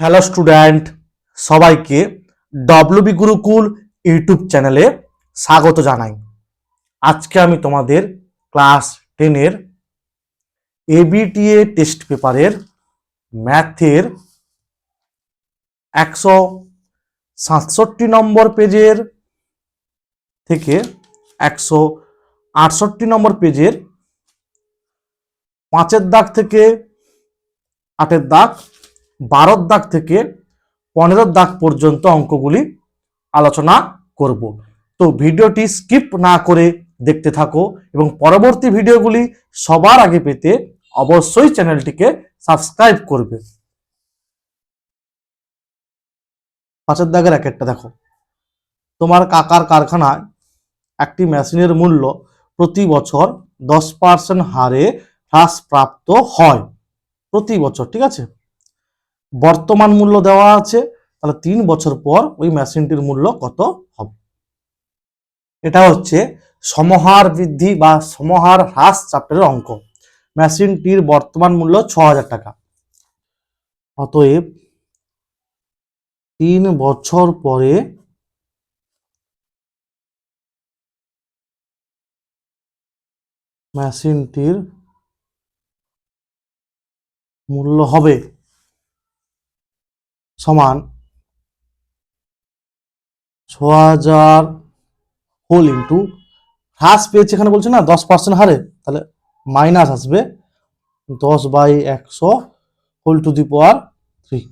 Hello student, সবাইকে WB Gurukul YouTube চ্যানেলে স্বাগত জানাই। আজকে আমি তোমাদের ক্লাস 10-এর এবিটিএ টেস্ট পেপারের ম্যাথের 167 নম্বর পেজের থেকে 168 নম্বর পেজের 5-এর দাগ থেকে 8-এর দাগ, 12-এর দাগ থেকে 15-এর দাগ পর্যন্ত অঙ্কগুলি আলোচনা করব। তো ভিডিওটি স্কিপ না করে দেখতে থাকো এবং পরবর্তী ভিডিওগুলি সবার আগে পেতে অবশ্যই চ্যানেলটিকে সাবস্ক্রাইব করবে। 5-এর দাগের একটা দেখো, তোমার কাকার কারখানায় একটি মেশিনের মূল্য প্রতি বছর 10% হারে হ্রাসপ্রাপ্ত হয় প্রতি বছর, ঠিক আছে। বর্তমান মূল্য দেওয়া আছে, তাহলে 3 বছর পর ওই মেশিনটির মূল্য কত হবে। এটা হচ্ছে সমহার বৃদ্ধি বা সমহার হ্রাস চ্যাপ্টারের অঙ্ক। মেশিনটির বর্তমান মূল্য 6000 টাকা, অতএব 3 বছর পরে মেশিনটির মূল্য হবে সমান 6000 হোল ইন্টু হ্রাস পেয়েছে, এখানে বলছে না 10% হারে, তাহলে মাইনাস আসবে 10/100 হোল টু দি পাওয়ার 3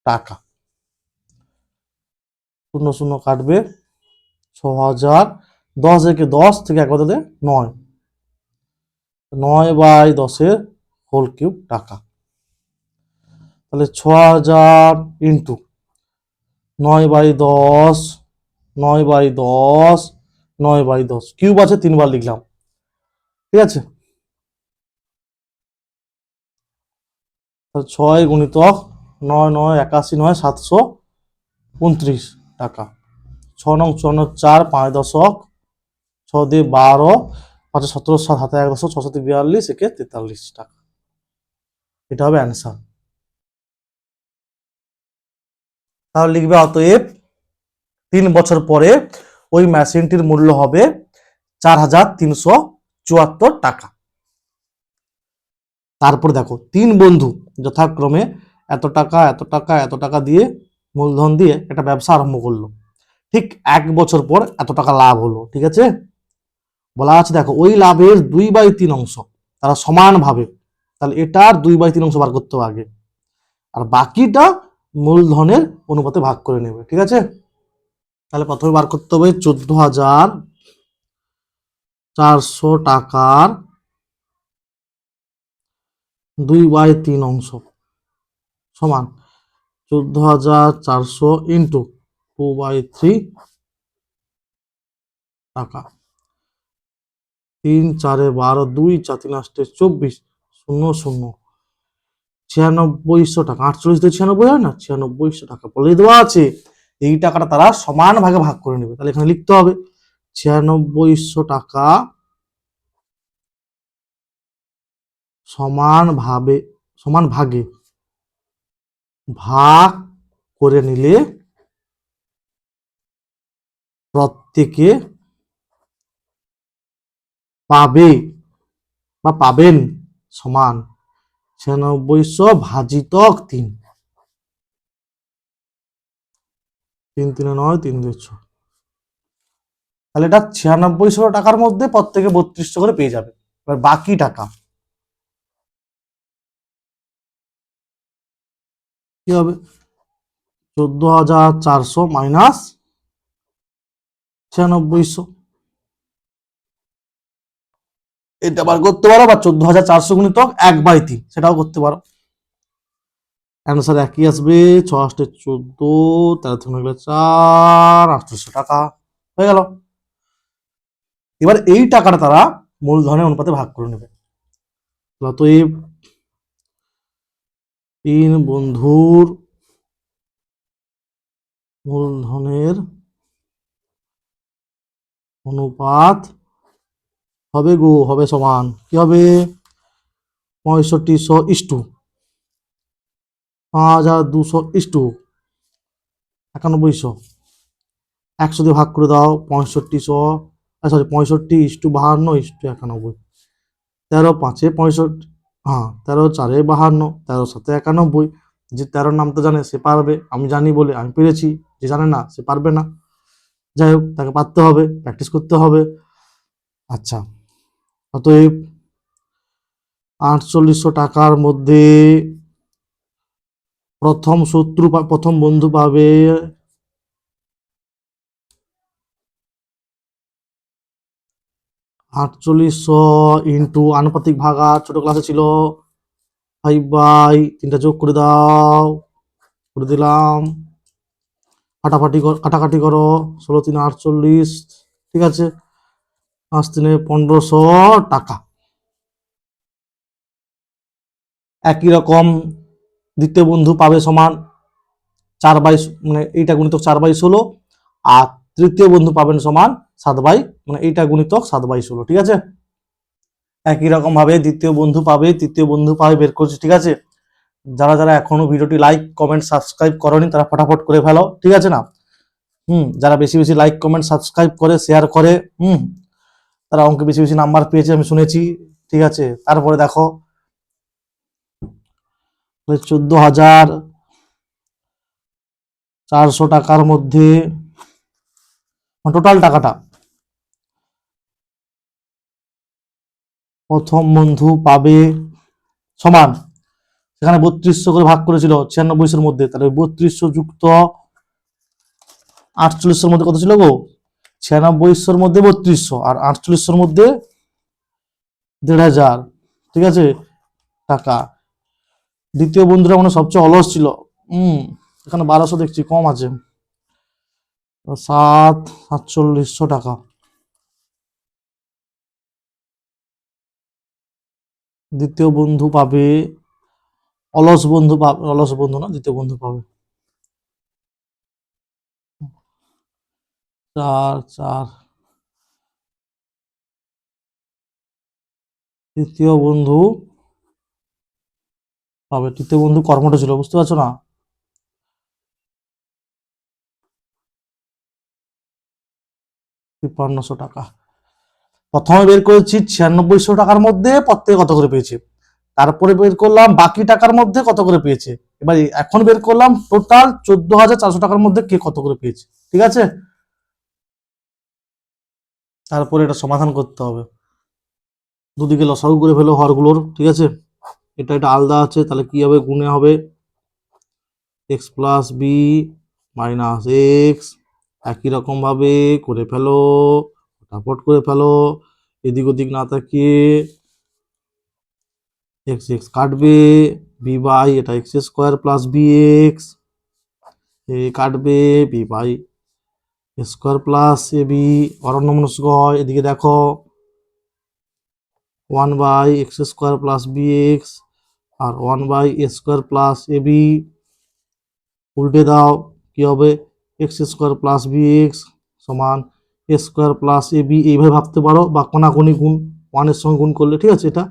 টাকা। 0 0 কাটবে, 6000, 10 একে 10 থেকে 1 বাদে 9, 9/10 হোল কিউব টাকা। তাহলে 6000 ইন্টু 9/10, 9/10, 9/10, কিউব আছে 3 বার লিখলাম, ঠিক আছে। 6 গুণিতক 9 9 81 9 729 টাকা। 6 নং 54 4 5 দশক 6 দিয়ে 12 5 17 7 হাতে 1 দশক 6 7 42 একে 43 টাকা। এটা হবে অ্যান্সার। তাহলে লিখবে অতএব 3 বছর পরে ওই মেশিনটির মূল্য হবে 4374 টাকা। তারপর দেখো, 3 বন্ধু যথাক্রমে এত টাকা এত টাকা এত টাকা দিয়ে মূলধন দিয়ে একটা ব্যবসা আরম্ভ করলো। ঠিক 1 বছর পর এত টাকা লাভ হলো, ঠিক আছে। বলা আছে দেখো, ওই লাভের 2/3 অংশ তারা সমানভাবে, তাহলে এটার 2/3 অংশ বার করতে হবে আগে, আর বাকিটা মূলধনের অনুপাতে ভাগ করে নেবে, ঠিক আছে। তাহলে প্রথমে বার করতে হবে 14,400 টাকার 2/3 অংশ সমান 14,400 ইন্টু 2/3 টাকা। 3 4 12, 2 4 3 8 24, 0 0, 9600 টাকা। 48 দিয়ে 96 হয় না, 9600 টাকা বলে দেওয়া আছে। এই টাকাটা তারা সমান ভাগে ভাগ করে নেবে, তাহলে এখানে লিখতে হবে 9600 টাকা সমান ভাগে ভাগ করে নিলে প্রত্যেকে পাবে বা পাবেন সমান 9600 ভাজিতক 3, 3 3 9 3 2 6। তাহলে এটা 9600 টাকার মধ্যে প্রত্যেকে 3200 করে পেয়ে যাবে। এবার বাকি টাকা কি হবে? 14,400 মাইনাস 9600, এটা বার করতে পারো, বা 14,400 গুণিতক 1/3 সেটাও করতে পারো। অ্যান্সার একই আসবে, 6 8 14, 13 4, 800 টাকা হয়ে গেল। এবার এই টাকাটা তারা মূলধনের অনুপাতে ভাগ করে নেবে। অতএব 3 বন্ধুর মূলধনের অনুপাত হবে সমান কি হবে? 6500 ইস্টু 5200 9100, 100 দিয়ে ভাগ করে দাও, 65 13 5 91, হ্যাঁ 13 4 52, 13 7 91। যে 13 নাম তো জানে সে পারবে, আমি জানি বলে আমি পেরেছি, যে জানে না সে পারবে না। যাই হোক, তাকে পারতে হবে, প্র্যাকটিস করতে হবে। আচ্ছা, অতএব 4800 টাকার মধ্যে প্রথম বন্ধু পাবে 4800 ইন্টু আনুপাতিক ভাগা, ছোট ক্লাসে ছিল 5/3 যোগ করে দাও, করে দিলাম। কাটাকাটি করো, 16 3 48, ঠিক আছে, 5 3 1500 টাকা। একই রকম দ্বিতীয় বন্ধু পাবে সমান 4/, মানে এইটা গুণিতক 4/16, আর তৃতীয় বন্ধু পাবেন সমান 7/, মানে এইটা গুণিতক 7/16, ঠিক আছে। একই রকম ভাবে দ্বিতীয় বন্ধু পাবে, তৃতীয় বন্ধু পাবে, বের করছি, ঠিক আছে। যারা যারা এখনো ভিডিওটি লাইক কমেন্ট সাবস্ক্রাইব করনি তারা ফটাফট করে ফেলো, ঠিক আছে না। যারা বেশি বেশি লাইক কমেন্ট সাবস্ক্রাইব করে শেয়ার করে, তারা অঙ্কে বেশি বেশি নাম্বার পেয়েছে আমি শুনেছি, ঠিক আছে। তারপরে দেখো 14,400 টাকার মধ্যে টোটাল টাকাটা প্রথম বন্ধু পাবে সমান, সেখানে 3200 করে ভাগ করেছিল 9600 মধ্যে, তাহলে 3200 যুক্ত 4800 মধ্যে কত ছিল গো? 9600 মধ্যে 3200, আর 4800 মধ্যে 1500, ঠিক আছে, টাকা। দ্বিতীয় বন্ধুরা মানে সবচেয়ে অলস ছিল, এখানে 1200 দেখছি কম আছে, 4700 টাকা। দ্বিতীয় বন্ধু পাবে, অলস বন্ধু না, দ্বিতীয় বন্ধু পাবে 4 4। তৃতীয় বন্ধু পাবে, তৃতীয় বন্ধু কর্মটা ছিল, বুঝতে পারছো না? 5300 টাকা। প্রথমে বের করেছি 9600 টাকার মধ্যে প্রত্যেকে কত করে পেয়েছে, তারপরে বের করলাম বাকি টাকার মধ্যে কত করে পেয়েছে, এবার এখন বের করলাম টোটাল 14,400 টাকার মধ্যে কে কত করে পেয়েছে, ঠিক আছে। তারপরে এটা সমাধান করতে হবে, দুদিকে লসাগু করে ফেলো হরগুলোর, ঠিক আছে। এটা আলাদা আছে, তাহলে কি হবে, গুণে হবে x plus B minus X, একই রকম ভাবে করে ফেলো, ফটাফট করে ফেলো, এদিক ওদিক না তাকিয়ে। এক্স এক্স কাটবে, বি বাই এটা x square plus b x, a কাটবে, b by square plus a b, অরণ্যমনস্ক হয়, এদিকে দেখো 1/x² প্লাস বি এক্স আর 1/a² প্লাস এ বি, উল্টে দাও, কি হবে, x² প্লাস বি এক্স সমান a² প্লাস এ বি, এইভাবে ভাবতে পারো, বা কোনাকুনি গুণ, 1 এর সঙ্গে গুণ করলে, ঠিক আছে, এটা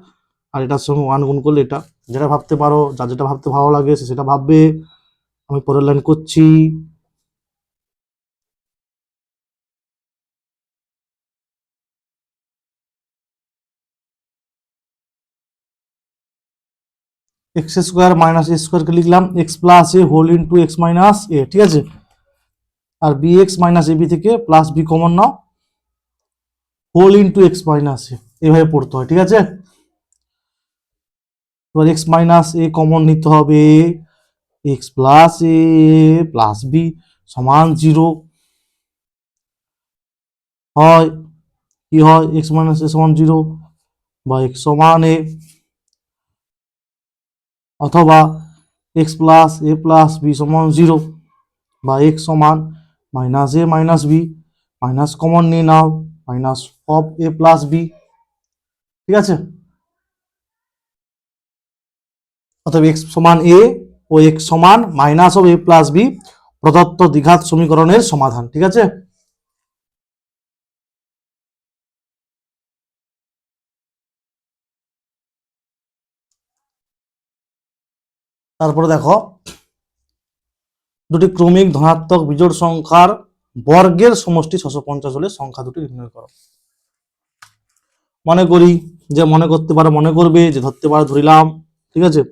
আর এটার সঙ্গে 1 গুণ করলে এটা, যেটা ভাবতে পারো, যার যেটা ভাবতে ভালো লাগে সে সেটা ভাববে। আমি পরের লাইন করছি, x² মাইনাস a² কে লিখলাম x প্লাস এ হোল ইন্টু এক্স মাইনাস এ, ঠিক আছে, আর B x minus A B থেকে প্লাস বি কমন নাও, হোল ইন্টু এক্স মাইনাস এ, এইভাবে পড়তে হয়, ঠিক আছে। এবার এক্স মাইনাস এ কমন নিতে হবে, x plus a plus b সমান 0 হয়, কি হয়, এক্স মাইনাস এ সমান 0 বা এক্স সমান এ, অথবা x plus a plus b সমান 0 বা এক্স সমান minus a minus b, minus common নিয়ে নাও, minus of a plus b, ঠিক আছে। অতএব এক্স সমান এ ও এক্স সমান minus of a plus b প্রদত্ত দ্বিঘাত সমীকরণের সমাধান, ঠিক আছে। তারপরে দেখো দুটি ক্রমিক ধনাত্মক বিজোড় সংখ্যার বর্গের সমষ্টি 650 হলে সংখ্যা দুটি নির্ণয় করো। মনে করি, যে মনে করতে পারে মনে করবে, যে ধরতে পারে ধরিলাম। ঠিক আছে,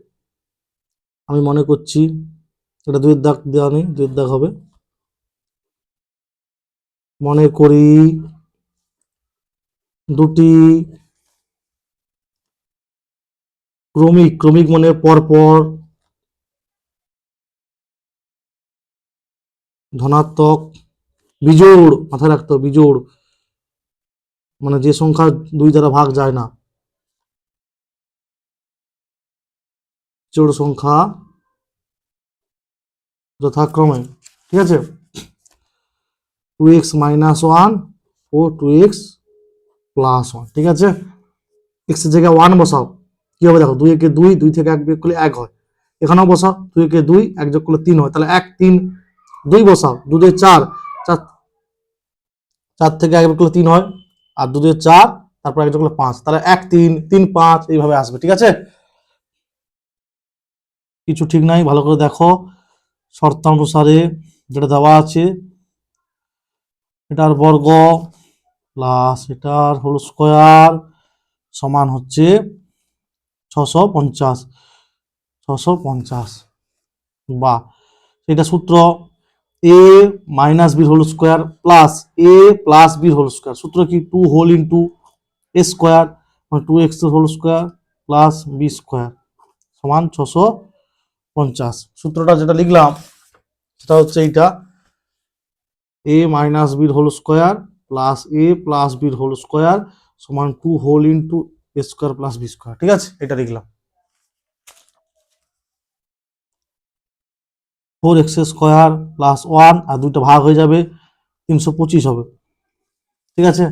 আমি মনে করছি, এটা দুইয়ের দাগ দেওয়া নেই, দুইয়ের দাগ হবে। মনে করি দুটি ক্রমিক, ক্রমিক মানে পরপর ধনাত্মক বিজোড়, মাথায় রাখতে হবে বিজোড়, মানে যে সংখ্যা দুই দ্বারা ভাগ যায় না, বিজোড় সংখ্যা যথাক্রমে, ঠিক আছে, 2x - 1 ও 2x + 1। ঠিক আছে, x এর জায়গায় 1 বসাও, কি হবে দেখো, 2 একে 2, 2 থেকে 1 বিয়োগ করলে 1 হয়। এখানেও বসাও, 2 একে 2, 1 যোগ করলে 3 হয়, তাহলে 1 3 2 বসাও, 2 2 4, 4 থেকে 1 বিয়োগ করলে 3 হয়, আর 2 2 4, তারপর 1 যোগ করলে 5, তাহলে 1 3 3 5 এইভাবে আসবে। ঠিক আছে, কিছু ঠিক নাই, ভালো করে দেখো শর্তানুসারে যেটা দেওয়া আছে, এটার বর্গ প্লাস এটার হোল স্কোয়ার সমান হচ্ছে 650, 650, বা এটা সূত্র a minus b whole square plus a plus b whole square, সূত্র কি 2 হোল ইন্টু a স্কোয়ার, মানে 2x whole square plus b square সমান 650। সূত্রটা যেটা লিখলাম সেটা হচ্ছে এইটা, a minus b whole square plus a plus b whole square সমান 2 whole into a square plus b square. ঠিক আছে, এটা লিখলাম। 4x স্কোয়ার প্লাস 1, আর দুইটা ভাগ হয়ে যাবে, 325 হবে। ঠিক আছে,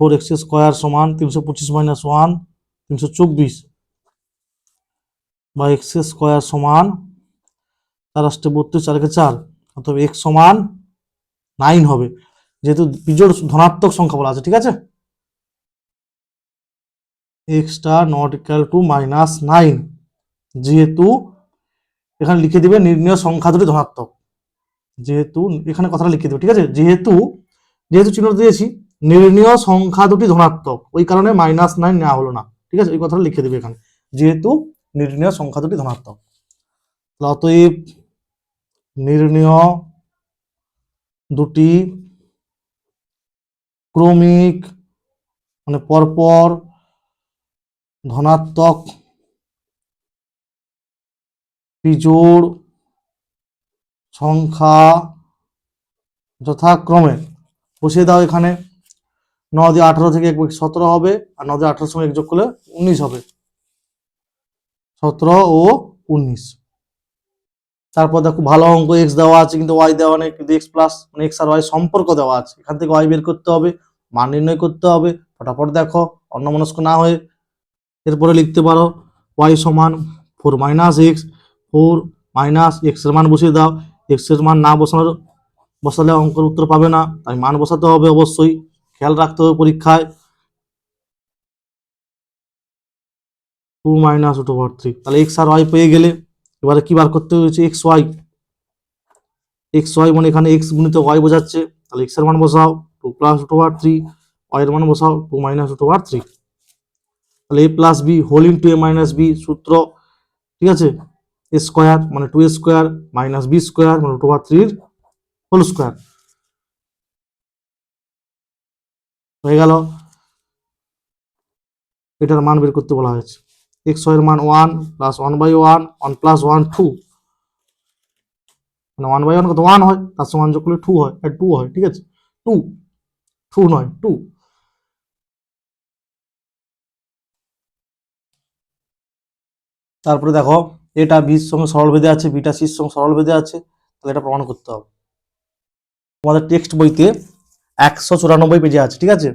4x স্কোয়ার সমান 325 - 1 324, বা x স্কোয়ার সমান 4 × 32 4 × 4, অথবা x সমান 9 হবে, যেহেতু বিজোড় ধনাত্মক সংখ্যা বলা আছে। ঠিক আছে, x নট ইকুয়াল টু -9, যেহেতু এখানে লিখে দিবে নির্ণয় সংখ্যা দুটি ধনাত্মক, যেহেতু এখানে কথাটা লিখে দেবে। ঠিক আছে, যেহেতু যেহেতু চিহ্ন দিয়েছি, নির্ণয় সংখ্যা দুটি ধনাত্মক, ওই কারণে -9 নেওয়া হলো না। ঠিক আছে, ওই কথাটা লিখে দেবে এখানে, যেহেতু নির্ণয় সংখ্যা দুটি ধনাত্মক। অতএব নির্ণয় দুটি ক্রমিক মানে পরপর ধনাত্মক বিজোড় সংখ্যা যথাক্রমে, বসিয়ে দাও এখানে, 9 দিয়ে 18 থেকে 1 17 হবে, আর 9 দিয়ে 18 সঙ্গে 1 যোগ করলে 19 হবে, 17 ও 19। তারপর দেখো ভালো অঙ্ক, x দেওয়া আছে কিন্তু y দেওয়া নেই, কিন্তু x প্লাস মানে x আর y সম্পর্ক দেওয়া আছে, এখান থেকে y বের করতে হবে, মান নির্ণয় করতে হবে। ফটাফট দেখো, অন্যমনস্ক না হয়ে। এরপরে লিখতে পারো y সমান 4 - x, 4 - x এর মান বসিয়ে দাও, x এর মান না বসালে অঙ্কের উত্তর পাবে না, তাই মান বসাতে হবে অবশ্যই, খেয়াল রাখতে হবে পরীক্ষায়। 2 - √3, তাহলে x আর y পেয়ে গেলে এবারে কি বার করতে হয়েছে, এক্স ওয়াই মানে এখানে x গুণিত y বোঝাচ্ছে, তাহলে x এর মান বসাও 2 + √3, y এর মান বসাও 2 - √3, তাহলে a plus b whole into a minus b সূত্র। ঠিক আছে, a স্কোয়ার মানে 2a square minus b square মানে √3 হোল স্কোয়ার হয়ে গেল। এটার মান বের করতে বলা হয়েছে, x এর মান 1 প্লাস 1/1, 1 প্লাস 1 2, মানে 1/1 কত 1 হয়, তার সমান যোগ করলে 2 হয়, 2 হয়। ঠিক আছে, 2 2 নয় 2। তারপরে দেখো, এটা বির সঙ্গে সরল ভেদে আছে, বিটা সির সঙ্গে সরল ভেদে আছে, তাহলে এটা প্রমাণ করতে হবে। তোমাদের টেক্সট বইতে 194 পেজে আছে। ঠিক আছে,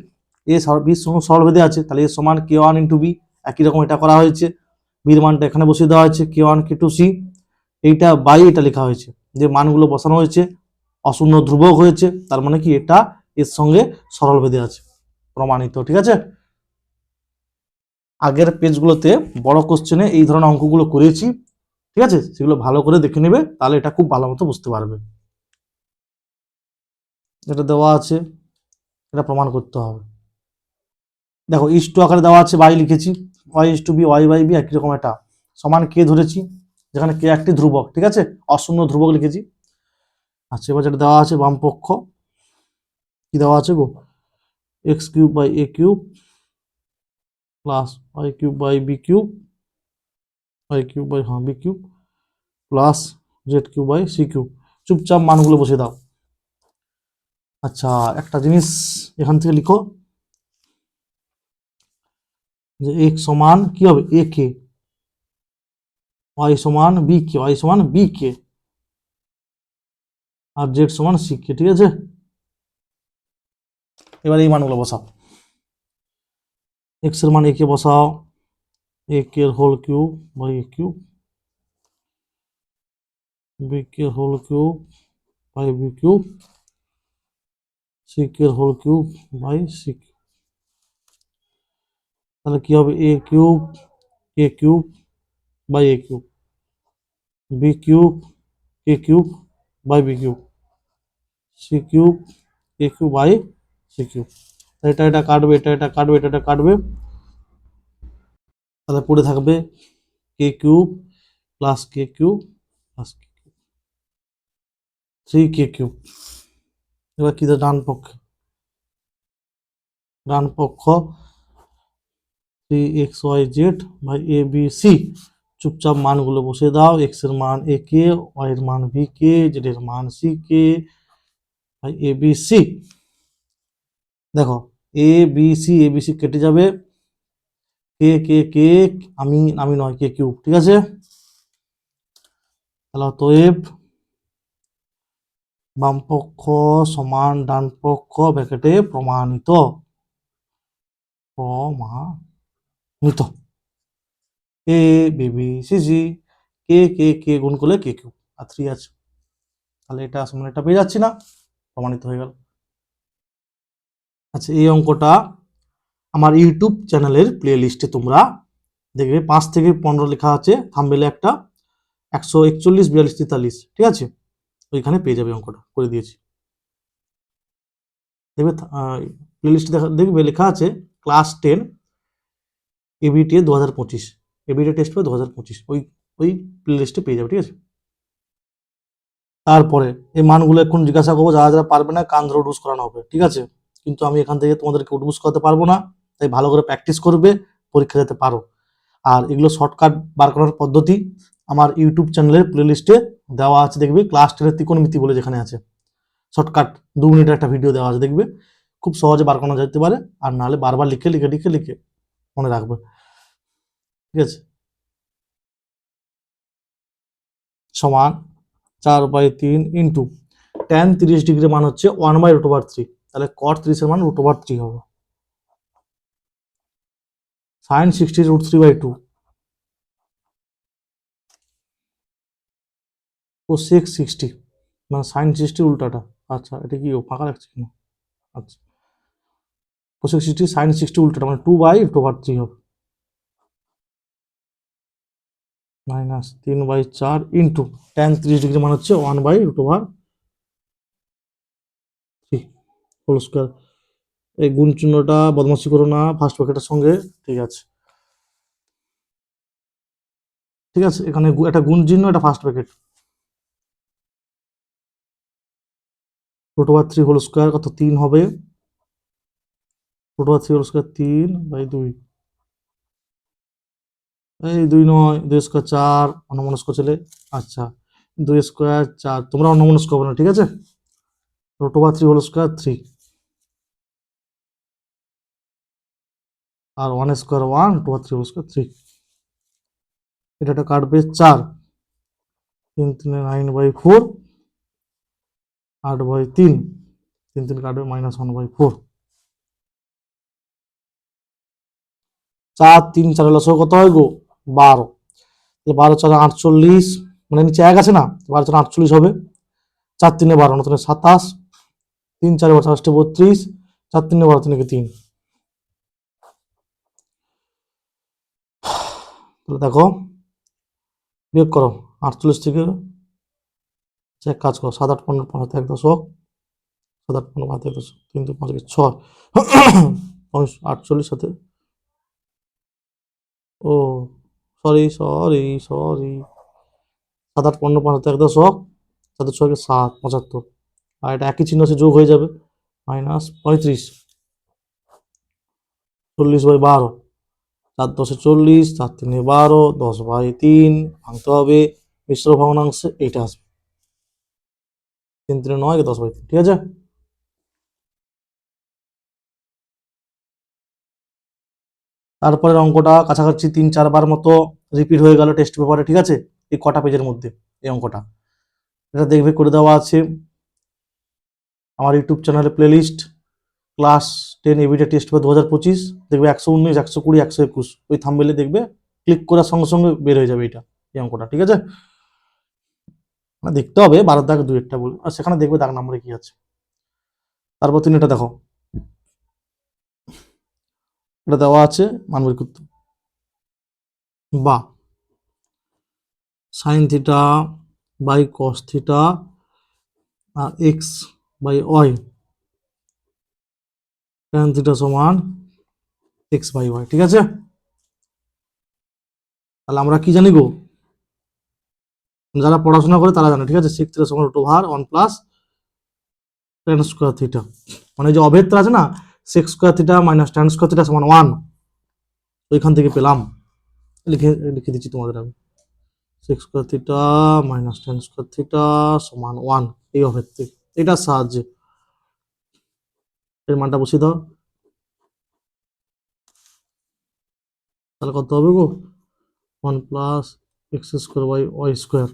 এ বির সঙ্গে সরল ভেদে আছে, তাহলে এর সমান k1 × b, একই রকম এটা করা হয়েছে, বির মানটা এখানে বসিয়ে দেওয়া হয়েছে, k1 k2 c, এইটা বাই এটা লেখা হয়েছে, যে মানগুলো বসানো হয়েছে অশূন্য ধ্রুবক হয়েছে, তার মানে কি এটা এর সঙ্গে সরল ভেদে আছে, প্রমাণিত। ঠিক আছে, আগের পেজগুলোতে বড় কোশ্চেনে এই ধরনের অঙ্কগুলো করেছি, ঠিক আছে, সেগুলো ভালো করে দেখে নেবে, তাহলে এটা খুব ভালো মতো বুঝতে পারবে। এটা দেওয়া আছে, এটা প্রমাণ করতে হবে। দেখো ইস টু আকারে দেওয়া আছে, বাই লিখেছি, Y is to B, Y by B একই রকম, এটা সমান কে ধরেছি, যেখানে কে একটি ধ্রুবক, ঠিক আছে, অশূন্য ধ্রুবক লিখেছি। আচ্ছা, এবার যেটা দেওয়া আছে বাম পক্ষ, কি দেওয়া আছে গো, x cube by a cube plus y cube by b cube, y cube by b cube plus z cube by c cube. চুপচাপ মানগুলো বসে দাও। আচ্ছা, একটা জিনিস এখান থেকে লিখো, যে এক্স সমান কি হবে এ কে, ওয়াই সমান বি কে, ওয়াই সমান বি কে, আর জেড সমান সি কে, ঠিক আছে। এবার এই মানগুলো বসাও, এক্স এর মান এ কে বসাও, এ কে whole cube by a cube, b কে whole cube by b cube, c কে whole cube by c cube. তাহলে কি হবে, a cube by a cube, b cube a cube by b cube, c cube a cube by c cube. এটা এটা কাটবে, এটা কাটবে, এটা কাটবে, তাহলে পড়ে থাকবে K cube plus K cube plus K cube, 3 K cube. এবার কি ডান পক্ষে, ডান পক্ষ 3xyz by A B C. চুপচাপ মানগুলো বসে দাও, এক্স এর মান এ কে, ওয়াই এর মান বি কে, জেড এর মান C K by A B C. দেখো এ বি সি কেটে যাবে, কে আমি আমি নয়, কে কিউব, ঠিক আছে। তাহলে অতএব বাম পক্ষ সমান ডান পক্ষ ব্র্যাকেটে প্রমাণিত, প্রমাণিত। A B B C C, কে গুণ করলে কে কিউব, আর 3 আছে, তাহলে এটা সমান এটা পেয়ে যাচ্ছি না, প্রমাণিত হয়ে গেল। আচ্ছা, এই অঙ্কটা আমার ইউটিউব চ্যানেলের প্লে লিস্টে তোমরা দেখবে 5 থেকে 15 লেখা আছে, থাম্বনেলে একটা 141 42 43, ঠিক আছে, ওইখানে পেয়ে যাবে, অঙ্কটা করে দিয়েছি। দেখবে প্লে লিস্টে দেখবে লেখা আছে class 10 ABT 2025, ABT test paper 2025, ওই প্লে লিস্টে পেয়ে যাবে, ঠিক আছে। তারপরে এই মানগুলো এখন জিজ্ঞাসা করবো, যারা যারা পারবে না কান ধরে উডুস করানো হবে, ঠিক আছে, কিন্তু আমি এখান থেকে তোমাদেরকে উডুস করাতে পারবো না, তাই ভালো করে প্র্যাকটিস করবে, পরীক্ষা দিতে পারো। আর এগুলো শর্টকাট বার করার পদ্ধতি আমার ইউটিউব চ্যানেলের প্লে লিস্টে দেওয়া আছে, দেখবে ক্লাস 10 ত্রিকোণমিতি বলে যেখানে আছে, শর্টকাট 2 মিনিটের একটা ভিডিও দেওয়া আছে, দেখবে খুব সহজে বার করানো যেতে পারে, আর নাহলে বারবার লিখে লিখে লিখে লিখে মনে রাখবে, ঠিক আছে। সমান 4/3 ইন্টু ট্যান 30 ডিগ্রি মান হচ্ছে 1/√3, তাহলে কট 30 এর মান √3 হবে, সাইন 60 √3/2, কোসেক 60 মানে সাইন 60 উল্টাটা। আচ্ছা, এটা কি ফাঁকা রাখছে কেন, আচ্ছা, কোসেক 60 সাইন 60 উল্টাটা মানে 2/√3 হবে, মাইনাস 3/4 ইন্টু ট্যান 30 ডিগ্রি মান হচ্ছে 1/√3 হোল স্কোয়ার। এই গুণ চিহ্নটা বদমাশি করো না ফার্স্ট ব্র্যাকেটের সঙ্গে, ঠিক আছে, ঠিক আছে, এখানে একটা গুণ চিহ্ন, এটা ফার্স্ট ব্র্যাকেট, √3 হোল স্কোয়ার কত 3 হবে, √3 হোল স্কোয়ার 3/2, এই 2 নয়, 2 স্কোয়ার 4, অন্যমনস্ক ছেলে। আচ্ছা, 2 স্কোয়ার 4, তোমরা অন্যমনস্ক হবে না, ঠিক আছে, √3 হোল স্কোয়ার 3, আর 1 স্কোয়ার 1, √3 হোল স্কোয়ার 3, এটা কাটবে 4, 3 3 9/4, 8/3, 3 3 কাটবে -1/4, 4 3 4 লসও কত হয় গো, 12, 12 4 48, মানে নিচে 1 আছে না, 12 4 48 হবে, 4 3 12, 9 3 27, 3 4 28 32, 4 3 12 3 3, তাহলে দেখো বিয়োগ করো, 48 থেকে এক কাজ করো, 7 8 15 5 1 দশক, 7 8 15 5 1 দশক, 3 2 5 6 48 সাথে, ও সরি সরি সরি, 7 8 15 5 1 দশক, 7 6 7 75, আর এটা একই চিহ্ন আছে, যোগ হয়ে যাবে, -35, 40/12, 4 10 40, 4 3 12, 10/3 ভাঙতে হবে, মিশ্র ভগ্নাংশে এইটা আসবে, 3 3 9, 10/3, ঠিক আছে। তারপরের অঙ্কটা কাছাকাছি 3 4 বার মতো রিপিট হয়ে গেল টেস্ট পেপারে, ঠিক আছে, এই কটা পেজের মধ্যে এই অঙ্কটা, এটা দেখবে, করে দেওয়া আছে আমার ইউটিউব চ্যানেলে, প্লেলিস্ট ক্লাস 10 এবিটা টেস্ট পেপার 2025, দেখবে 119 120 121, ওই থাম্বনেলে দেখবে, ক্লিক করার সঙ্গে সঙ্গে বের হয়ে যাবে এটা, এই অঙ্কটা, ঠিক আছে। মানে দেখতে হবে 12 দাগ 2 বলে, আর সেখানে দেখবে দাগ নম্বরে কি আছে। তারপর তুমি এটা দেখো, এটা দেওয়া আছে মান বের করতে, বা sine theta by cos theta আর X by Y tan theta সমান এক্স বাই ওয়াই, ঠিক আছে। তাহলে আমরা কি জানি গো, যারা পড়াশোনা করে তারা জানে, ঠিক আছে, সিক্স থিটা সমান √1 প্লাস ট্যান স্কোয়ার থিটা, মানে যে অভেদটা আছে না, sex square theta minus tan square theta সমান 1, ওইখান থেকে পেলাম, লিখে লিখে দিচ্ছি তোমাদের আমি, sex square theta minus tan square theta সমান 1, এই অভেদ থেকে, এটার সাহায্যে এর মানটা বসিয়ে দাও, তাহলে কত হবে গো, 1 plus X square by Y square,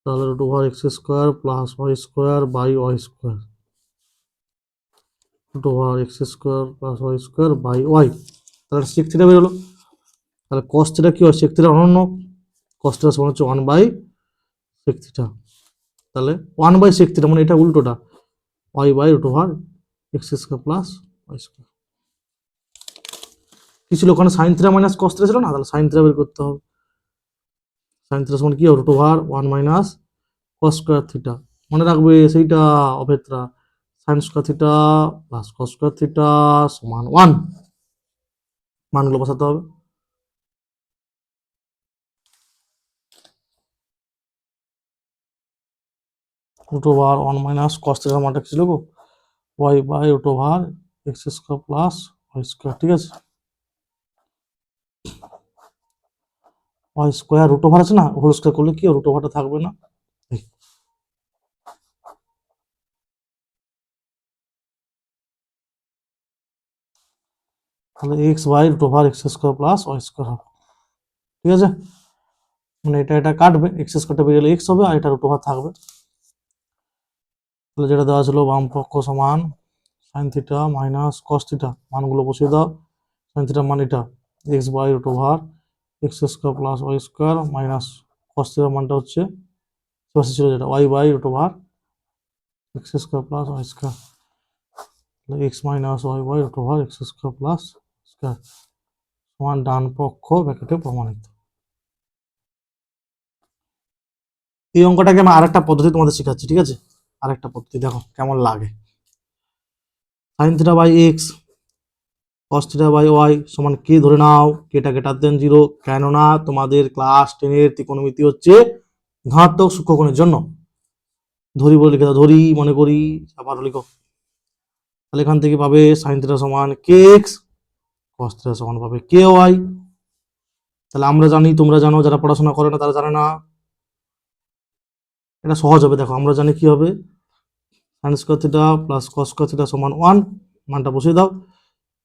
তাহলে √1 x square plus Y square by Y square, √1 x square plus Y square by Y, তাহলে সেক থিটা বেরোলো, তাহলে কস থিটা কি হয়, সেক থিটা অনন্য, কস থিটা সমান হচ্ছে 1 বাই সেক থিটা, তাহলে 1 বাই সেক থিটা মানে এটা উল্টোটা, Y by √1 x square plus Y square, কি ছিল ওখানে, sine theta minus cos theta ছিল না, তাহলে সাইন থিটা বের করতে হবে, সাইন থিটা সমান কি হবে, √1 1 মাইনাস কস স্কোয়ার থিটা, মনে রাখবে সেইটা অভেদটা, sine square theta plus cos square theta সমান 1, মানগুলো বসাতে হবে, √1 1 মাইনাস কস থিটার মানটা কি ছিল গো, y by √1 x square plus Y square, ঠিক আছে, ওয়াই স্কোয়ার √1 আছে না, হোল স্কোয়ার করলে কি √1টা থাকবে না, তাহলে X by √1 x square plus Y square হবে, ঠিক আছে, মানে এটা এটা কাটবে, এক্স স্কোয়ারটা বেরিয়ে এক্স হবে, আর এটা √1 থাকবে, তাহলে যেটা দেওয়া ছিল বাম পক্ষ সমান sine theta minus cos theta, মানগুলো বসিয়ে দাও, সাইন থিটা মান এটা X by √1 x square plus Y square minus cos থিটার মানটা হচ্ছে ছিল যেটা Y by √1 x square plus Y square, X minus Y by √1 x square plus square সমান ডান পক্ষ ব্র্যাকেটে প্রমাণিত। এই অঙ্কটাকে আমি আরেকটা পদ্ধতি তোমাদের শেখাচ্ছি, ঠিক আছে, আরেকটা পদ্ধতি দেখো কেমন লাগে, sine theta by X cos theta by Y সমান কে ধরে নাও, কেটা গ্রেটার দেন 0, কেননা তোমাদের ক্লাস 10-এর ত্রিকোণমিতি হচ্ছে ধনাত্মক সূক্ষ্মকোণের জন্য, ধরি বলে লিখে দাও, ধরি মনে করি, আবার লিখো, তাহলে এখান থেকে পাবে সাইন থিটা সমান কে এক্স, কস থিটা সমান পাবে কে ওয়াই, তাহলে আমরা জানি, তোমরা জানো, যারা পড়াশোনা করে না তারা জানে না, এটা সহজ হবে, দেখো আমরা জানি কি হবে, sign square theta plus cos square theta সমান 1, মানটা বসিয়ে দাও,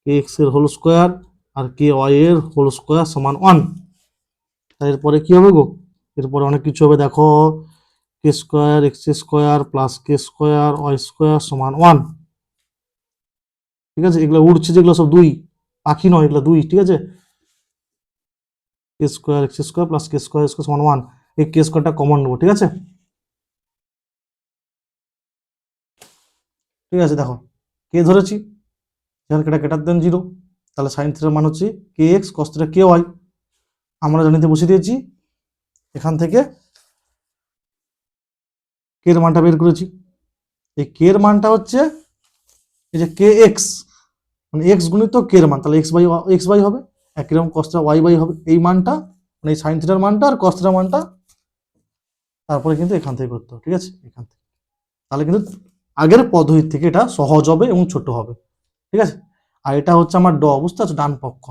কে এক্স এর হোল স্কোয়ার আর কে ওয়াই এর হোল স্কোয়ার সমান 1, এরপরে কি হবে গো, এরপরে অনেক কিছু হবে, দেখো কে স্কোয়ার এক্স স্কোয়ার প্লাস কে স্কোয়ার ওয়াই স্কোয়ার সমান 1, ঠিক আছে, এগুলো উঠছে যেগুলো সব 2, পাখি নয় এগুলো 2, ঠিক আছে, কে স্কোয়ার এক্স স্কোয়ার প্লাস কে স্কোয়ার স্কোয়ার সমান 1, এই কে স্কোয়ারটা কমন নেবো, ঠিক আছে, ঠিক আছে, দেখো কে ধরেছি, যেখানে কেটা গ্রেটার দেন 0, তাহলে সাইন থিটার মান হচ্ছে কে এক্স কস থিটা কে ওয়াই, আমরা জানিতে বসিয়ে দিয়েছি এখান থেকে কে এর মানটা বের করেছি। এই কে এর মানটা হচ্ছে এই যে কে এক্স, মানে এক্স গুণিত কে এর মান, তাহলে এক্স বাই হবে, একই রকম কস থিটা ওয়াই বাই হবে। এই মানটা মানে এই সাইন থিটার মানটা আর কস থিটার মানটা তারপরে কিন্তু এখান থেকে করতে হবে, ঠিক আছে, এখান থেকে। তাহলে কিন্তু আগের পদ্ধতির থেকে এটা সহজ হবে এবং ছোট হবে, ঠিক আছে। আর এটা হচ্ছে আমার বুঝতে পারছো, ডান পক্ষ।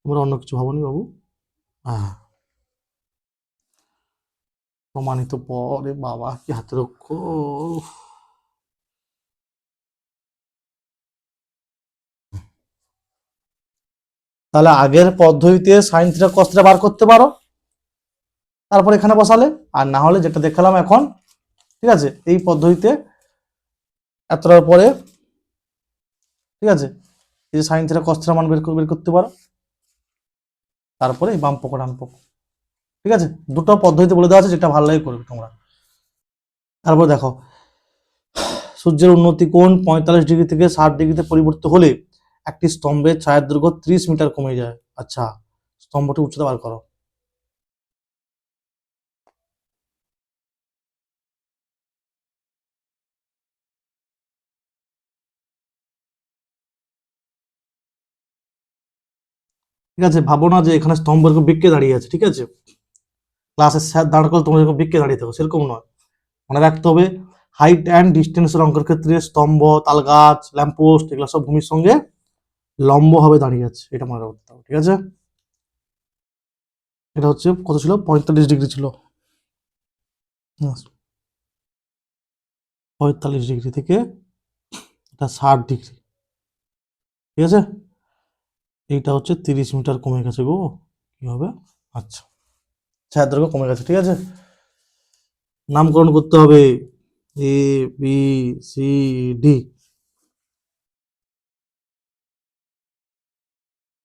তোমরা অন্য কিছু ভাবনি বাবু। হ্যাঁ, প্রমাণিত পরে বাবা কি হাতে রক্ষ। তাহলে আগের পদ্ধতিতে সাইন থিটা কস থিটা বার করতে পারো, তারপর এখানে বসালে। আর না হলে যেটা দেখালাম এখন, ঠিক আছে, এই পদ্ধতিতে এতটার পরে, ঠিক আছে, এই যে সাইন থিটা কস থিটা মান বের করতে পারো, তারপরে এই বাম পক্ষ ডান পক্ষ, ঠিক আছে। দুটো পদ্ধতিতে বলে দেওয়া আছে, যেটা ভালো লাগে করবে তোমরা। তারপর দেখো, সূর্যের উন্নতি কোণ 45 ডিগ্রি থেকে 60 ডিগ্রিতে পরিবর্তিত হলে একটি স্তম্ভের ছায়ার দৈর্ঘ্য 30 মিটার কমে যায়। আচ্ছা, স্তম্ভটি উচ্চতা বার করো। ঠিক আছে, ভাবো না যে এখানে স্তম্ভ এরকম বিককে দাঁড়িয়ে আছে, ঠিক আছে, ক্লাসের স্যার দাঁড় করলে তোমরা এরকম বিককে দাঁড়িয়ে থাকো, সেরকম নয়। মনে রাখতে হবে হাইট অ্যান্ড ডিস্টেন্সের অঙ্কের ক্ষেত্রে স্তম্ভ, তালগাছ, ল্যাম্পপোস্ট এগুলো সব ভূমির সঙ্গে লম্বভাবে দাঁড়িয়ে আছে, এটা মনে রাখতে হবে, ঠিক আছে। এটা হচ্ছে কত ছিল, 45 ডিগ্রি ছিল, 45 ডিগ্রি থেকে এটা 60 ডিগ্রি, ঠিক আছে। এইটা হচ্ছে 30 মিটার কমে গেছে গো, কি হবে, আচ্ছা, ছায়ার দৈর্ঘ্য কমে গেছে, ঠিক আছে। নামকরণ করতে হবে, এ বি সি ডি।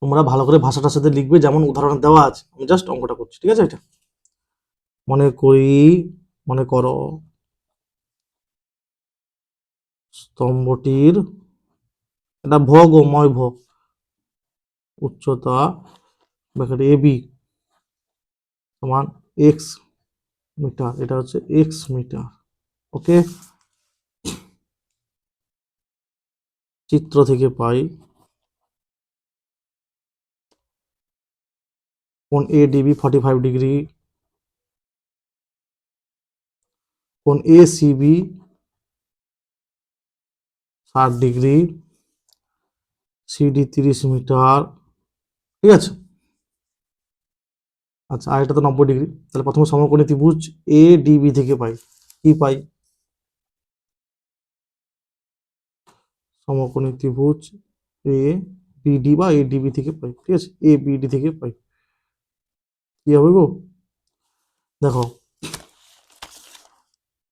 তোমরা ভালো করে ভাষাটার সাথে লিখবে, যেমন উদাহরণ দেওয়া আছে, আমি জাস্ট অঙ্কটা করছি, ঠিক আছে। এটা মনে করো স্তম্ভটির, এটা ভোগময় ভোগ, উচ্চতা ব্র্যাকেট এ বি সমান এক্স মিটার, এটা হচ্ছে এক্স মিটার, ওকে। চিত্র থেকে পাই কোণ এ ডিবি 45 ডিগ্রি, কোণ এ সিবি 60 ডিগ্রি, সিডি 30 মিটার, ঠিক আছে। আচ্ছা, আর এটা তো 90 ডিগ্রি, তাহলে প্রথমে সমকোণী ত্রিভুজ এ ডিবি থেকে পাই, কি পাই, সমকোণী ত্রিভুজ এ বিডি বা এ ডিবি থেকে পাই, ঠিক আছে, এ বিডি থেকে পাই, কি হবে গো, দেখো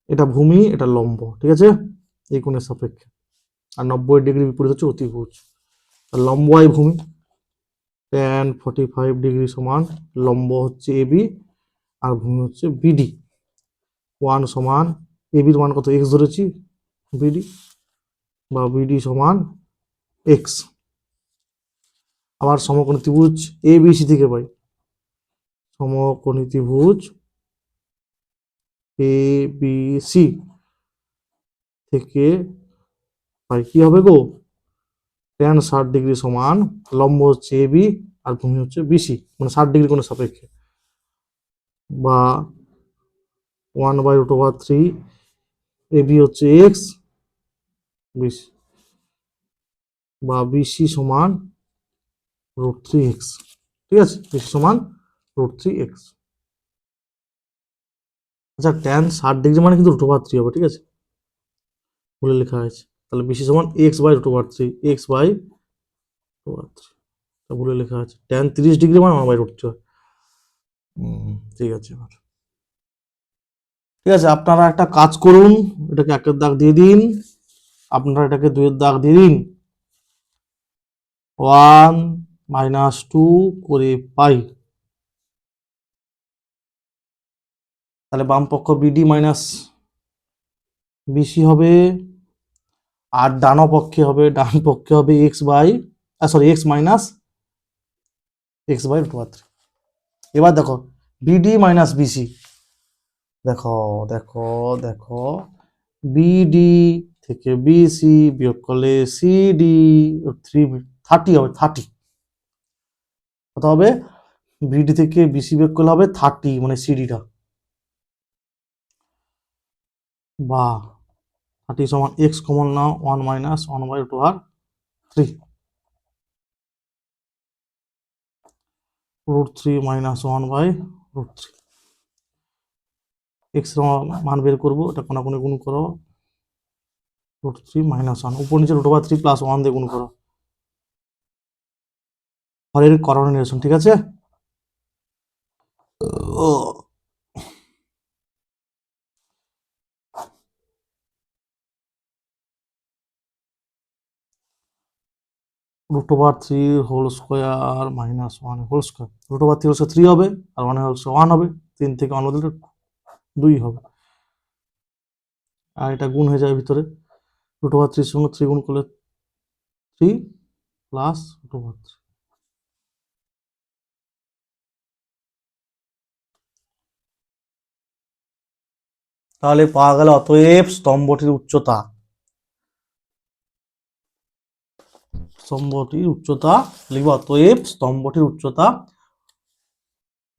এটা ভূমি, এটা লম্ব, ঠিক আছে, এই কোণের সাপেক্ষে। আর 90 ডিগ্রি বিপরীত হচ্ছে অতিভুজ। লম্ব আই ভূমি, tan 45 ডিগ্রি সমান লম্ব হচ্ছে এবি আর ভূমি হচ্ছে বিডি। 1 সমান এবির মান কত, এক্স ধরেছি, বিডি বা বিডি সমান এক্স। আবার সমকোণী ত্রিভুজ এ বি সি থেকে পাই, সমকোণী ত্রিভুজ এ বি সি থেকে পাই, কি হবে গো, tan 60 ডিগ্রি সমান লম্ব হচ্ছে এবি আর ভূমি হচ্ছে বিসি, মানে 60 ডিগ্রি কোণের সাপেক্ষে, বা 1/√3 এবি হচ্ছে এক্স বিসি, বা বিসি সমান √3x, ঠিক আছে, বিসি সমান √3x। আচ্ছা, tan 60 ডিগ্রি মানে কিন্তু √3 হবে, ঠিক আছে, ভুলে লেখা আছে, তাহলে বিসি সমান x/√3, x/√3, ভুলে লেখা আছে, tan 30 ডিগ্রি মানে 1/√3 হয়। ঠিক আছে, ঠিক আছে, আপনারা একটা কাজ করুন, এটাকে 1-এর দাগ দিয়ে দিন, আপনারা এটাকে 2-এর দাগ দিয়ে দিন, 1 - 2 করে পাই, তাহলে বাম পক্ষ বিডি মাইনাস বিসি হবে, আর ডান পক্ষে হবে এক্স মাইনাস x/√3। এবার দেখো বিডি মাইনাস বিসি, দেখো দেখো দেখো, বিডি থেকে বিসি বিয়োগ করলে সিডি 30 হবে, 30 কত হবে, বিডি থেকে বিসি বিয়োগ করলে হবে 30, মানে সিডিটা, বা 30 সমান এক্স কমন নাও, 1 মাইনাস 1/√3, √3 মাইনাস 1/√3, এক্স মান বের করবো, এটা কোনাকুনি গুণ করো, √3 মাইনাস 1, উপর নিচে √3 প্লাস 1 দিয়ে গুণ করো, হরের করণ নিরসন, ঠিক আছে। ও √3 whole square minus 1 whole square, √3 হচ্ছে 3 হবে, আর 1 হচ্ছে 1 হবে, 3 থেকে 1 বদলে 2 হবে, আর এটা গুণ হয়ে যায় ভিতরে, √3 সঙ্গে 3 গুণ করলে 3 প্লাস √3, তাহলে পাওয়া গেল অতএব স্তম্ভটির উচ্চতা, লিখব অতএব স্তম্ভটির উচ্চতা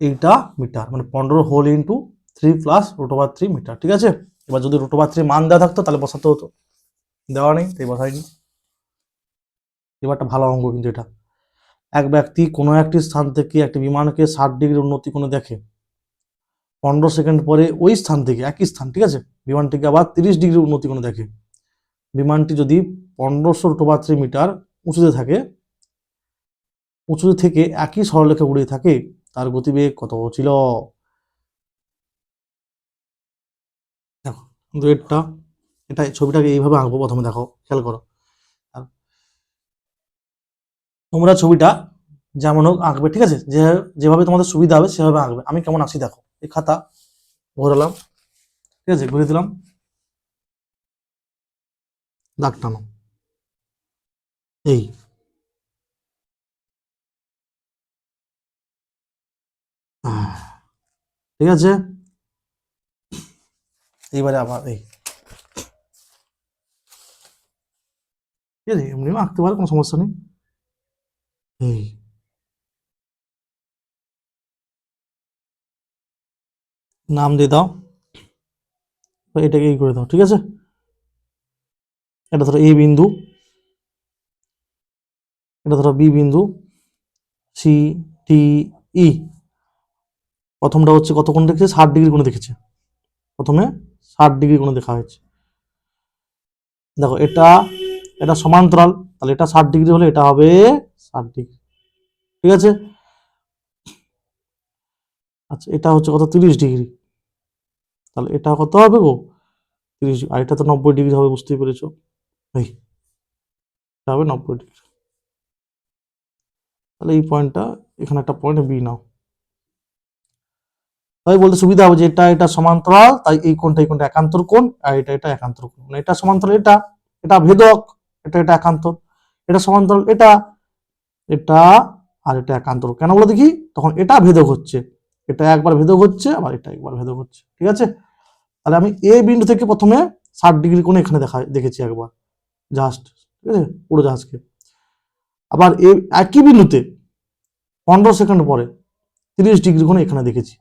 এইটা মিটার, মানে 15 হোল ইন্টু 3 প্লাস √3 মিটার, ঠিক আছে। এবার যদি √3 মান দেওয়া থাকতো তাহলে বসাতে হতো, দেওয়া নেই তাই বসাইনি। এবারটা ভালো অঙ্ক কিন্তু এটা, এক ব্যক্তি কোনো একটি স্থান থেকে একটি বিমানকে 60 ডিগ্রি উন্নতি কোণে দেখে, 15 সেকেন্ড পরে ওই স্থান থেকে, একই স্থান, ঠিক আছে, বিমানটিকে আবার 30 ডিগ্রি উন্নতি কোণে দেখে, বিমানটি যদি 1500 মিটার উঁচুতে থাকে, উঁচুতে থেকে একই সরলরেখা উড়ে থাকে, তার গতিবেগ কত ছিল। দেখো দুয়েরটা, এটা ছবিটাকে এইভাবে আঁকবো, প্রথমে দেখো খেয়াল করো, তোমরা ছবিটা যেমন হোক আঁকবে, ঠিক আছে, যেভাবে তোমাদের সুবিধা হবে সেভাবে আঁকবে। আমি কেমন আঁকছি দেখো, এই খাতা ঘোরালাম, ঠিক আছে, ঘুরে দিলাম, দাগ টানো, এই ঠিক আছে, এইবারে আবার এই, ঠিক আছে, এমনিও আঁকতে পারো, কোনো সমস্যা নেই, এই নাম দিয়ে দাও, এটাকে এই করে দাও, ঠিক আছে, এটা ধরো এ বিন্দু, এটা ধরো বি বিন্দু, সি ডি ই, প্রথমটা হচ্ছে কত কোণ দেখেছে, 60 ডিগ্রি কোণে দেখেছে, প্রথমে 60 ডিগ্রি কোণে দেখা হয়েছে, দেখো এটা, এটা সমান্তরাল, তাহলে এটা 60 ডিগ্রি হলে এটা হবে 60 ডিগ্রি, ঠিক আছে। আচ্ছা এটা হচ্ছে কত, 30 ডিগ্রি, তাহলে এটা কত হবে গো, 30, আর এটা তো 90 ডিগ্রি হবে, বুঝতেই পেরেছো, এই এটা হবে 90 ডিগ্রি, তাহলে এই পয়েন্টটা, এখানে একটা পয়েন্ট বি নাও, তাই বলতে সুবিধা হবে যে এটা এটা সমান্তরাল, তাই এই কোণটা একান্তর কোণ, আর এটা একান্তর কোণ, মানে এটা সমান্তরাল, এটা এটা ভেদক, এটা একান্তর, এটা সমান্তরাল, এটা এটা আর এটা একান্তর, কেন বলো দেখি, তখন এটা ভেদক হচ্ছে, এটা একবার ভেদক হচ্ছে, আবার এটা একবার ভেদক হচ্ছে, ঠিক আছে। তাহলে আমি এ বিন্দু থেকে প্রথমে 60 ডিগ্রি কোণে এখানে দেখেছি একবার, জাস্ট, ঠিক আছে, পুরো জাহাজকে, আবার একই বিন্দুতে 15 সেকেন্ড পরে 30 ডিগ্রি কোণে এখানে দেখেছি,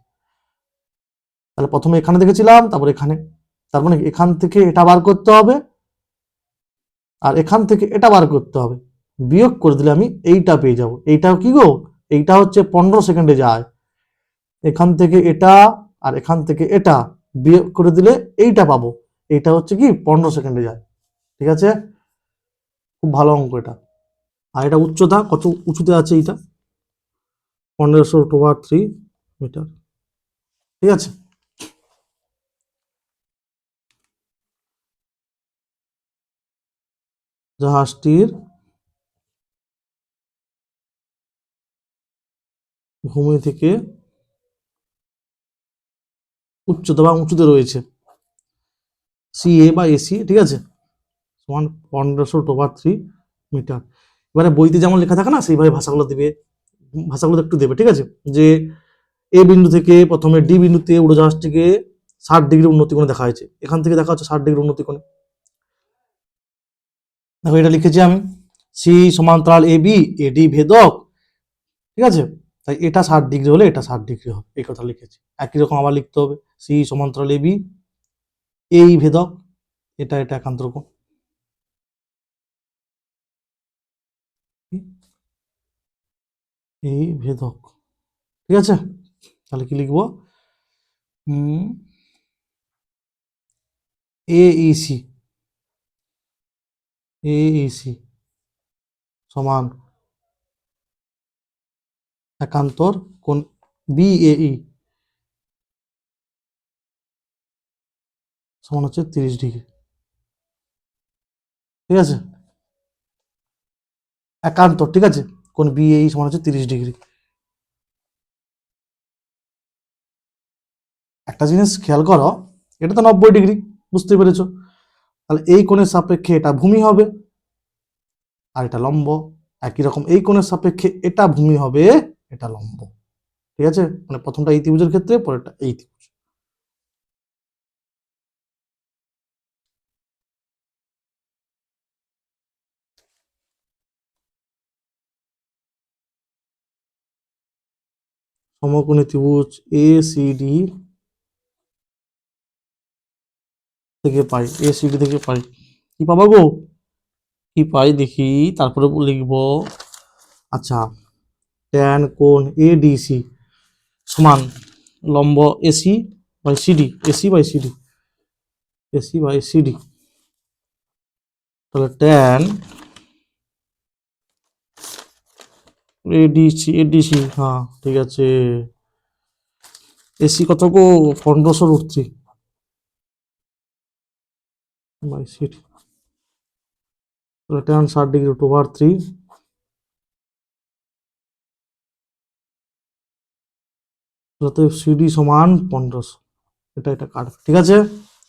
তাহলে প্রথমে এখানে দেখেছিলাম, তারপর এখানে, তার মানে এখান থেকে এটা বার করতে হবে, আর এখান থেকে এটা বার করতে হবে, বিয়োগ করে দিলে আমি এইটা পেয়ে যাব, এইটাও কি গো, এইটা হচ্ছে 15 সেকেন্ডে যায়, এখান থেকে এটা আর এখান থেকে এটা বিয়োগ করে দিলে এইটা পাবো, এইটা হচ্ছে কি 15 সেকেন্ডে যায়, ঠিক আছে, খুব ভালো অঙ্ক এটা। আর এটা উচ্চতা কত উঁচুতে আছে, এইটা 1500/3 মিটার, ঠিক আছে। জাহাজটির ভূমি থেকে উচ্চতা বা উঁচুতে রয়েছে, সিএ বা এসি, ঠিক আছে, সমান 1500/3 মিটার। এবারে বইতে যেমন লেখা থাকে না, সেইভাবে ভাষাগুলো দিবে, ভাষাগুলো একটু দেবে, ঠিক আছে, যে এ বিন্দু থেকে প্রথমে ডি বিন্দুতে উড়োজাহাজটিকে 60 ডিগ্রি উন্নতি কোণে দেখা হয়েছে, এখান থেকে দেখা হচ্ছে 60 ডিগ্রি উন্নতি কোণে। দেখো এটা লিখেছি আমি, সি সমান্তরাল এ বি, এডি ভেদক, ঠিক আছে, তাই এটা 60 ডিগ্রি হলে এটা 60 ডিগ্রি হবে, এই কথা লিখেছি। একই রকম আবার লিখতে হবে, সি সমান্তরাল এ বি, এই ভেদক, এটা এটা একান্তর কোণ, এই ভেদক, ঠিক আছে। তাহলে কি লিখবো, এইসি, এইসি সমান একান্তর কোণ বিএই সমান হচ্ছে 30 ডিগ্রি, ঠিক আছে, একান্তর, ঠিক আছে, কোণ বিএই সমান হচ্ছে 30 ডিগ্রি। একটা জিনিস খেয়াল করো, এটা তো 90 ডিগ্রি, বুঝতে পেরেছো, তাহলে এই কোণের সাপেক্ষে এটা ভূমি হবে আর এটা লম্ব, একই রকম এই কোণের সাপেক্ষে এটা ভূমি হবে, এটা লম্ব, ঠিক আছে, মানে প্রথমটা এই ত্রিভুজের ক্ষেত্রে, পরেরটা এই ত্রিভুজ। সমকোণী ত্রিভুজ এ সি ডি থেকে পাই, এ সি ডি থেকে পাই, কি পাবো গো, কি পাই দেখি, তারপরে লিখবো, আচ্ছা, ট্যান কোণ এডিসি সমান লম্ব AC by CD, AC by CD, AC by CD, তাহলে ট্যান এডিসি, এডিসি, হ্যাঁ ঠিক আছে, এসি কত গো, 1500√3 বাই সিডি, তাহলে ট্যান 60 ডিগ্রি √3, যাতে সিডি সমান 1500, এটা এটা কাটবে, ঠিক আছে,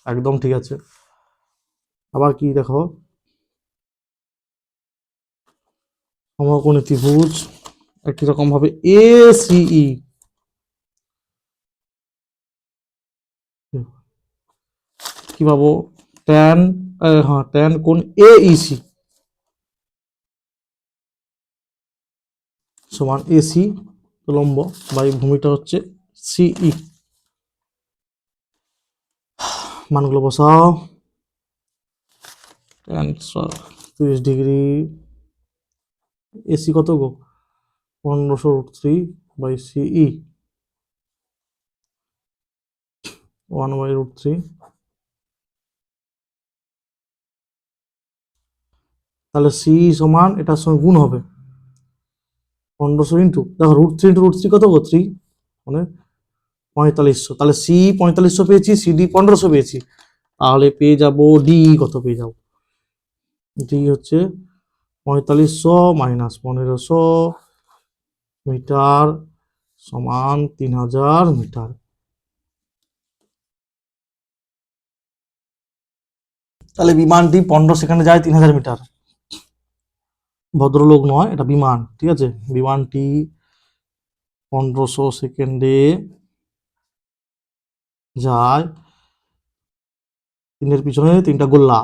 একদম ঠিক আছে। আবার কি দেখো, সমকোণী ত্রিভুজ একই রকম ভাবে এ সিই, কি পাবো, ট্যান, হ্যাঁ ট্যান কোণ এইসি সমান এসি লম্ব বাই ভূমিটা হচ্ছে সিই, মানগুলো বসাও, ট্যান 30 ডিগ্রি, এসি কত গো, 1500√3 বাই সিই 1/√3, তাহলে সি সমান এটার সঙ্গে গুণ হবে 1500 ইন্টু, দেখো √3 কত গো, 3 মানে 4500, তাহলে সি 4500 পেয়েছি, সিডি 1500 পেয়েছি, তাহলে পেয়ে যাব ডি কত পেয়ে যাব, ডি হচ্ছে 4500 মাইনাস 1500 মিটার সমান 3000 মিটার। তাহলে বিমানটি 15 সেকেন্ডে যায় 3000 মিটার, ভদ্রলোক নয়, এটা বিমান, ঠিক আছে, বিমানটি 1500 সেকেন্ডে যায়, তিনের পিছনে তিনটা গোল্লা,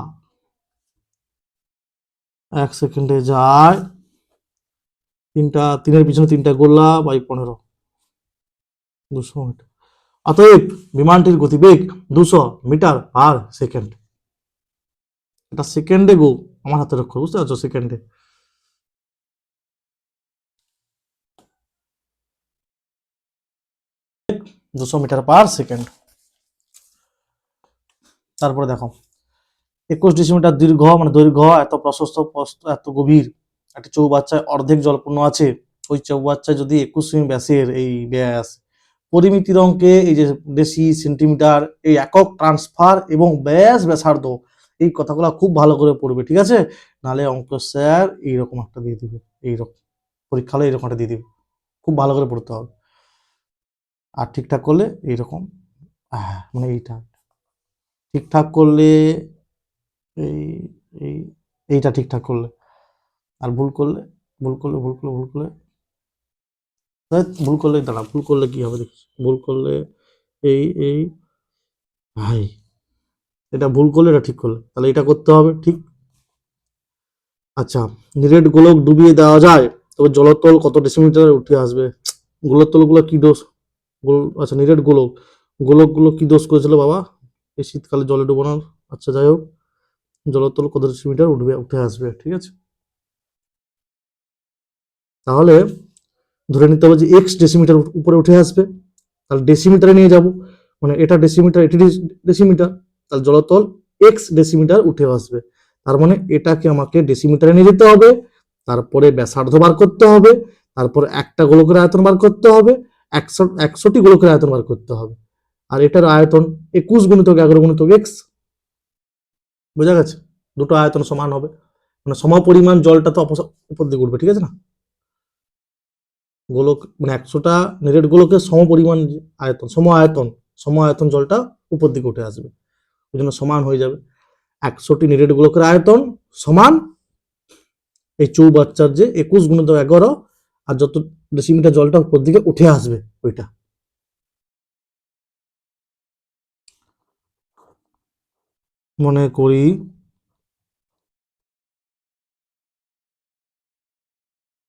1 সেকেন্ডে যায় তিনটা, তিনের পিছনে তিনটা গোল্লা বাই 15, 200 মিটার, অতএব বিমানটির গতিবেগ 200 মিটার পার সেকেন্ড, এটা সেকেন্ডে গো, আমার হাতের অক্ষর, বুঝতে পারছো, সেকেন্ডে, 200 মিটার পার সেকেন্ড। তারপরে দেখো 21 ডেসিমিটার দীর্ঘ, মানে দৈর্ঘ্য, এত প্রশস্ত, এত গভীর একটি চৌবাচ্চায় অর্ধেক জলপূর্ণ আছে, ওই চৌবাচ্চায় যদি 21 সেমি ব্যাসের এই ব্যাস, পরিমিতির অঙ্কে এই যে ডেসি, সেন্টিমিটার, এই একক, ট্রান্সফার এবং ব্যাস, ব্যাসার্ধ, এই কথাগুলো খুব ভালো করে পড়বে, ঠিক আছে, নাহলে অঙ্ক স্যার এইরকম একটা দিয়ে দিবে, এইরকম পরীক্ষা হলে এইরকম একটা দিয়ে দিবে, খুব ভালো করে পড়তে হবে, আর ঠিকঠাক করলে এইরকম, মানে এইটা ঠিকঠাক করলে, এই এই এইটা ঠিকঠাক করলে, আর ভুল করলে, ভুল করলে, ভুল করলে, ভুল করলে ভুল করলে দাঁড়া, ভুল করলে কি হবে দেখিস, ভুল করলে এই ভাই, এটা ভুল করলে এটা ঠিক করলে, তাহলে এটা করতে হবে ঠিক। আচ্ছা, নিরেট গোলক ডুবিয়ে দেওয়া যায়, তবে জলতল কত ডেসিমিটারে উঠে আসবে? গোলতল গুলো কি দোষ? আচ্ছা, নিরেট গোলক, গোলক গুলো কি দোষ করেছিল বাবা এই শীতকালে জলে ডুবানোর? আচ্ছা যাই হোক, জলতল কত ডেসিমিটার উঠে আসবে, ঠিক আছে। তাহলে ধরে নিতে হবে যে এক্স ডেসিমিটার উপরে উঠে আসবে, তাহলে ডেসিমিটারে নিয়ে যাব, মানে এটা ডেসিমিটার, এটি ডেসিমিটার, তাহলে জলতল এক্স ডেসিমিটার উঠে আসবে। তার মানে এটাকে আমাকে ডেসিমিটারে নিয়ে যেতে হবে, তারপরে ব্যাসার্ধ বার করতে হবে, তারপরে একটা গোলকের আয়তন বার করতে হবে, 100টি গোলকের আয়তন বার করতে হবে। আর এটার আয়তন 21 গুণিতক 11 গুণিতক এক্স। বোঝা গেছে? দুটো আয়তন সমান হবে, মানে সমপরিমাণ জলটা তো উপর দিকে উঠবে, ঠিক আছে না? গোলক মানে 100টা নিরেট গোলকের সমপরিমাণ আয়তন, সম আয়তন জলটা উপর দিকে উঠে আসবে, ওই জন্য সমান হয়ে যাবে। 100টি নিরেট গোলকের আয়তন সমান এই চৌবাচ্চার যে 21 গুণিতক 11, আর যত ডেসিমিটার জলটা উপর দিকে উঠে আসবে ওইটা। মনে করি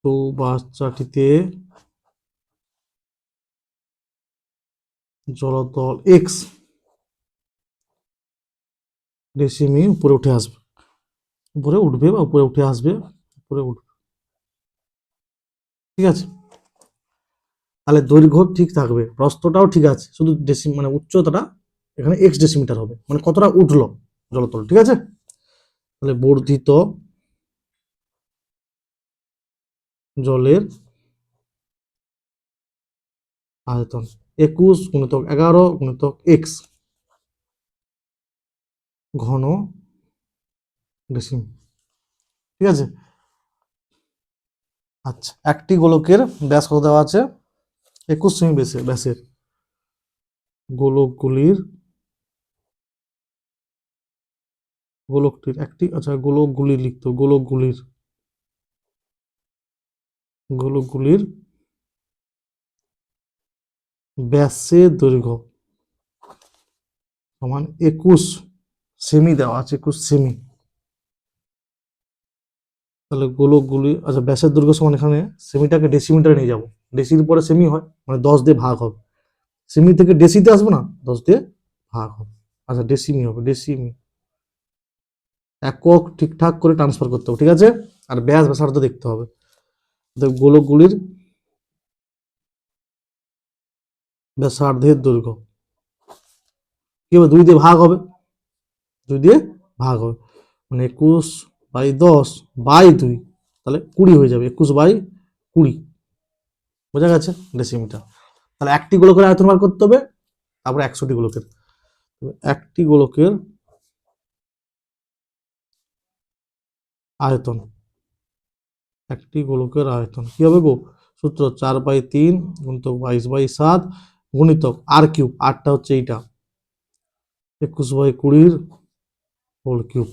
চৌবাচ্চাটিতে জলতল এক্স ডেসিমি উপরে উঠে আসবে, উপরে উঠবে বা উপরে উঠে আসবে, উপরে উঠবে, ঠিক আছে। তাহলে দৈর্ঘ্য ঠিক থাকবে, প্রস্থটাও ঠিক আছে, শুধু মানে উচ্চতাটা এখানে এক্স ডেসিমিটার হবে, মানে কতটা উঠলো জলতল, ঠিক আছে। তাহলে বর্ধিত জলের আয়তন 21 গুণিতক 11 গুণিতক এক্স ঘন ডেসিমি, ঠিক আছে। আচ্ছা, একটি গোলকের ব্যাস কত দেওয়া আছে? 21 সেমি ব্যাসের গোলকগুলির, গোলকটির একটি, আচ্ছা গোলকগুলি লিখতো, গোলকগুলির ব্যাসের দৈর্ঘ্য সমান 21 সেমি দেওয়া আছে, 21 সেমি। তাহলে গোলকগুলি, আচ্ছা ব্যাসের দৈর্ঘ্য সমান, এখানে সেমিটাকে ডেসিমিটারে নিয়ে যাবো, ডেসির পরে সেমি হয়, মানে 10 দিয়ে ভাগ হবে, সেমি থেকে ডেসিতে আসবো না, 10 দিয়ে ভাগ হবে, আচ্ছা ডেসিমি হবে, ডেসিমি। একক ঠিকঠাক করে ট্রান্সফার করতে হবে, ঠিক আছে। আর ব্যাস ব্যাসার্ধ দেখতে হবে, গোলকগুলির ব্যাসার্ধের দৈর্ঘ্য কি হবে? 2 দিয়ে ভাগ হবে, 2 দিয়ে ভাগ হবে, মানে 21/10/2, তাহলে 20 হয়ে যাবে, 21/20, বোঝা গেছে, ডেসিমিটার। তাহলে একটি গোলকের আয়তন বার করতে হবে, তারপরে 100টি গোলকের, একটি গোলকের আয়তন, একটি গোলকের আয়তন কি হবে গো? সূত্র 4/3 গুণিতক 22/7 গুণিতক আর কিউব, আরটা হচ্ছে এইটা 21/20 হোল কিউব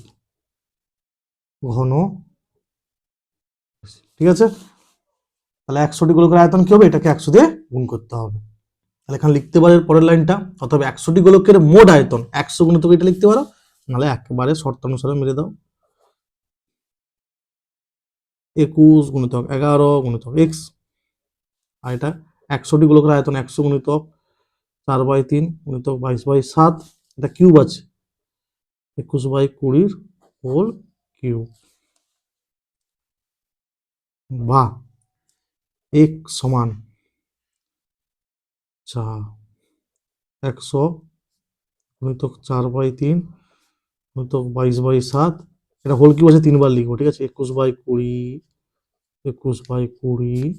ঘন, ঠিক আছে। তাহলে 100টি গোলকের আয়তন কি হবে? এটাকে 100 দিয়ে গুণ করতে হবে। তাহলে এখানে লিখতে পারো পরের লাইনটা, অথবা 100টি গোলকের মোট আয়তন 100 গুণিতক এটা লিখতে পারো, নাহলে একেবারে শর্তানুসারে মেরে দাও, 21 গুণিতক 11 গুণিতক এক্স, আর এটা 100টি গোলকের আয়তন 100 গুণিতক 4/3 গুণিতক 22/7, এটা কিউব আছে 21/20 হোল কিউব, বা এক সমান 100 গুণিতক 4/3 গুণিতক 22/7, এটা হোল কিউব আছে, 3বার লিখবো, ঠিক আছে। 21/20, 21/20,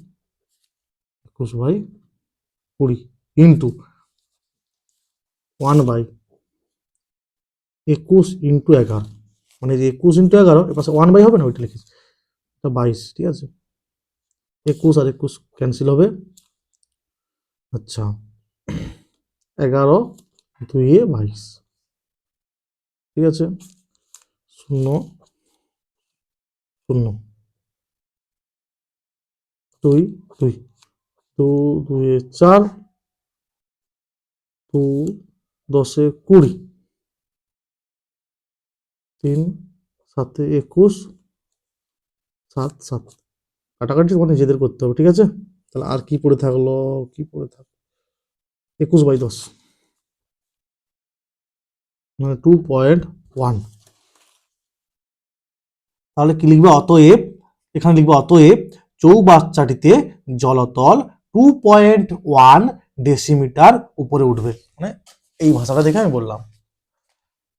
21/20 ইন্টু 1/21 ইন্টু 11, মানে যে 21 ইন্টু 11 এর পাশে 1/, হবে না, ওইটা লিখেছি, এটা 22, ঠিক আছে। 21 আর 21 ক্যান্সেল হবে, আচ্ছা 11 2 22, ঠিক আছে, 0 0 2 2 2 2 4, 2 10 20, 3 7 21, 7 7, কাটাকাটি মানে নিজেদের করতে হবে, ঠিক আছে। তাহলে আর কি পড়ে থাকলো, কি পড়ে থাকলো, 21/10 মানে 2.1। তাহলে কি লিখবে, অতএব, এখানে লিখবে অতএব চৌবাচ্চাটিতে জলতল 2.1 ডেসিমিটার উপরে উঠবে, মানে এই ভাষাটা দেখে আমি বললাম,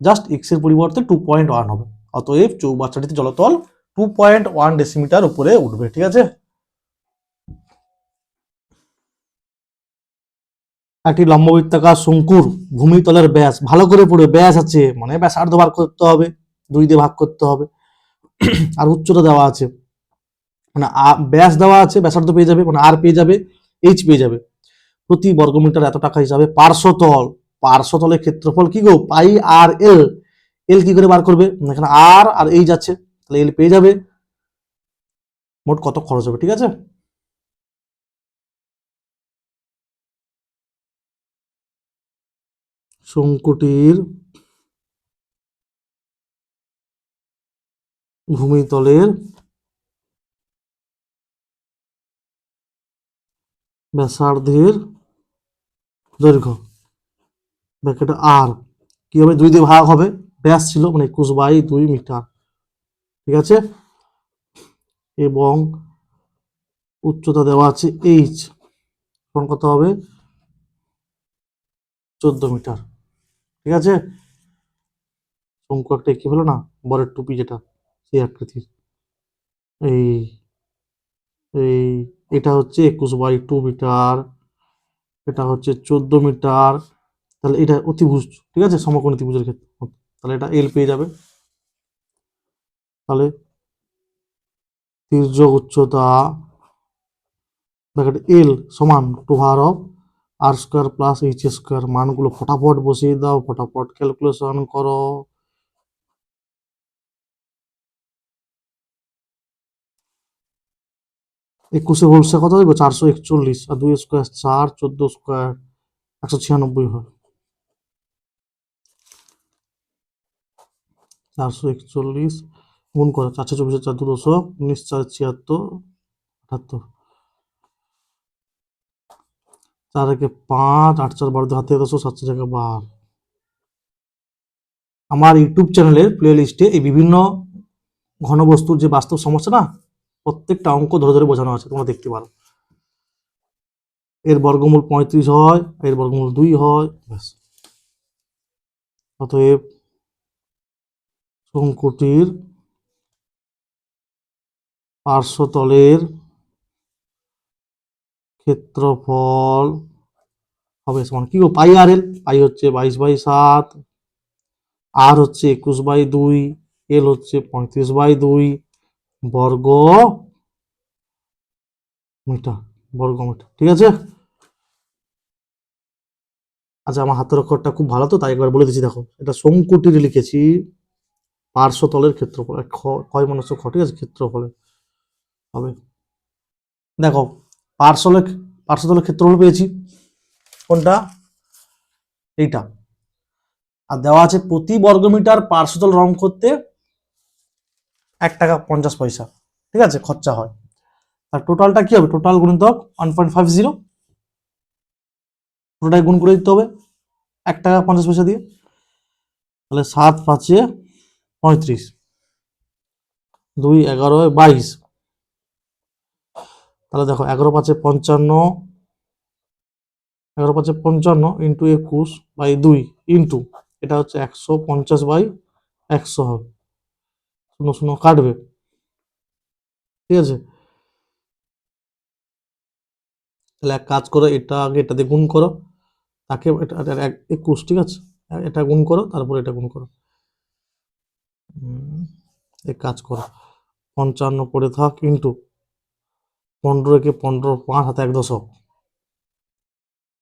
জাস্ট এক্স এর পরিবর্তে 2.1 হবে। অতএব চৌবাচ্চাটিতে জলতল 2.1 ডেসিমিটার উপরে উঠবে, ঠিক আছে। একটি লম্ববৃত্তাকার শঙ্কুর ভূমিতলের ব্যাস, ভালো করে পড়ে, ব্যাস আছে মানে ব্যাসার্ধ ভাগ করতে হবে, 2 দিয়ে ভাগ করতে হবে, আর উচ্চতা দেওয়া আছে, মানে ব্যাস দেওয়া আছে, ব্যাসার্ধ পেয়ে যাবে, মানে আর পেয়ে যাবে, এইচ পেয়ে যাবে, প্রতি বর্গমিটার এত টাকা হিসাবে পার্শ্বতল, পার্শ্বতলের ক্ষেত্রফল কি গো, পাই আর এল, এল কি করে বার করবে, এখানে আর আর এইচ আছে, তাহলে এল পেয়ে যাবে, মোট কত খরচ হবে, ঠিক আছে। শঙ্কুটির ভূমিতলের ব্যাসার্ধের দৈর্ঘ্য ব্র্যাকেটে আর কি হবে, 2 দিয়ে ভাগ হবে, ব্যাস ছিল মানে 21/2 মিটার, ঠিক আছে। এবং উচ্চতা দেওয়া আছে এইচ, কোন কত হবে, 14 মিটার, ঠিক আছে। শঙ্কু একটা কি হলো না, বরের টুপি যেটা, সেই আকৃতির, এই এই এটা হচ্ছে 21/2 মিটার, এটা হচ্ছে 14 মিটার, তাহলে এটা অতিভুজ, ঠিক আছে, সমকোণী ত্রিভুজের ক্ষেত্রে, তাহলে এটা এল পেয়ে যাবে। তাহলে তির্যক উচ্চতা ব্র্যাকেট এল সমান 2 আর স্কোয়ার প্লাস এইচ স্কোয়ার, মানগুলো ফটাফট বসিয়ে দাও, ফটাফট ক্যালকুলেশন করো। একুশে হোলসে কত হবে, 441, আর 2 স্কোয়ার 4, 14 স্কোয়ার 196 হয়, 441 গুণ করো, 424, 4 200, 19 4 76, 78, 4 একে 5, 8 4 12, হাতে 200, 7 4 12। আমার ইউটিউব চ্যানেলের প্লে লিস্টে এই বিভিন্ন ঘনবস্তুর যে বাস্তব সমস্যা না, প্রত্যেকটা অঙ্ক ধরে ধরে বোঝানো আছে, তোমরা দেখতে পারো। এর বর্গমূল 35 হয়, এর বর্গমূল 2 হয়, ব্যাস। অতএব শঙ্কুটির পার্শ্বতলের ক্ষেত্রফল হবে সমান কি গো, পাই আর এল, পাই হচ্ছে 22/7, আর হচ্ছে 21/2, এল হচ্ছে 35/2 বর্গ মিটার, বর্গ মিটার, ঠিক আছে। আচ্ছা, আমার হাতের অক্ষরটা খুব ভালো তো, তাই একবার বলে দিচ্ছি, দেখো এটা শঙ্কুটির লিখেছি, পার্শ্বতলের ক্ষেত্রফল, ক্ষয় মানুষ খ, ঠিক আছে, ক্ষেত্রফলে হবে। দেখো পার্শ্বতলের, পার্শ্বতলের ক্ষেত্রফল পেয়েছি, কোনটা, এইটা, আর দেওয়া আছে প্রতি বর্গমিটার পার্শ্বতল রং করতে 1 টাকা 50 পয়সা, ঠিক আছে, খরচা হয়। আর টোটালটা কি হবে, টোটাল গুণিতক 1.50, পুরোটাই গুণ করে দিতে হবে 1 টাকা 50 পয়সা দিয়ে, তাহলে 7 5 35, 2 11 22, তাহলে দেখো 11 5 55, 11 5 55 ইন্টু 21/2 ইন্টু এটা হচ্ছে 150/100 হবে, 0 0 কাটবে, ঠিক আছে। তাহলে এক কাজ করো, এটা আগে এটাতে গুণ করো, তাকে এটা 21, ঠিক আছে, এটা গুণ করো, তারপর এটা গুণ করো, এক কাজ করো, 55 পড়ে থাক ইন্টু 15 একে 15, 5 হাতে 1 দশক,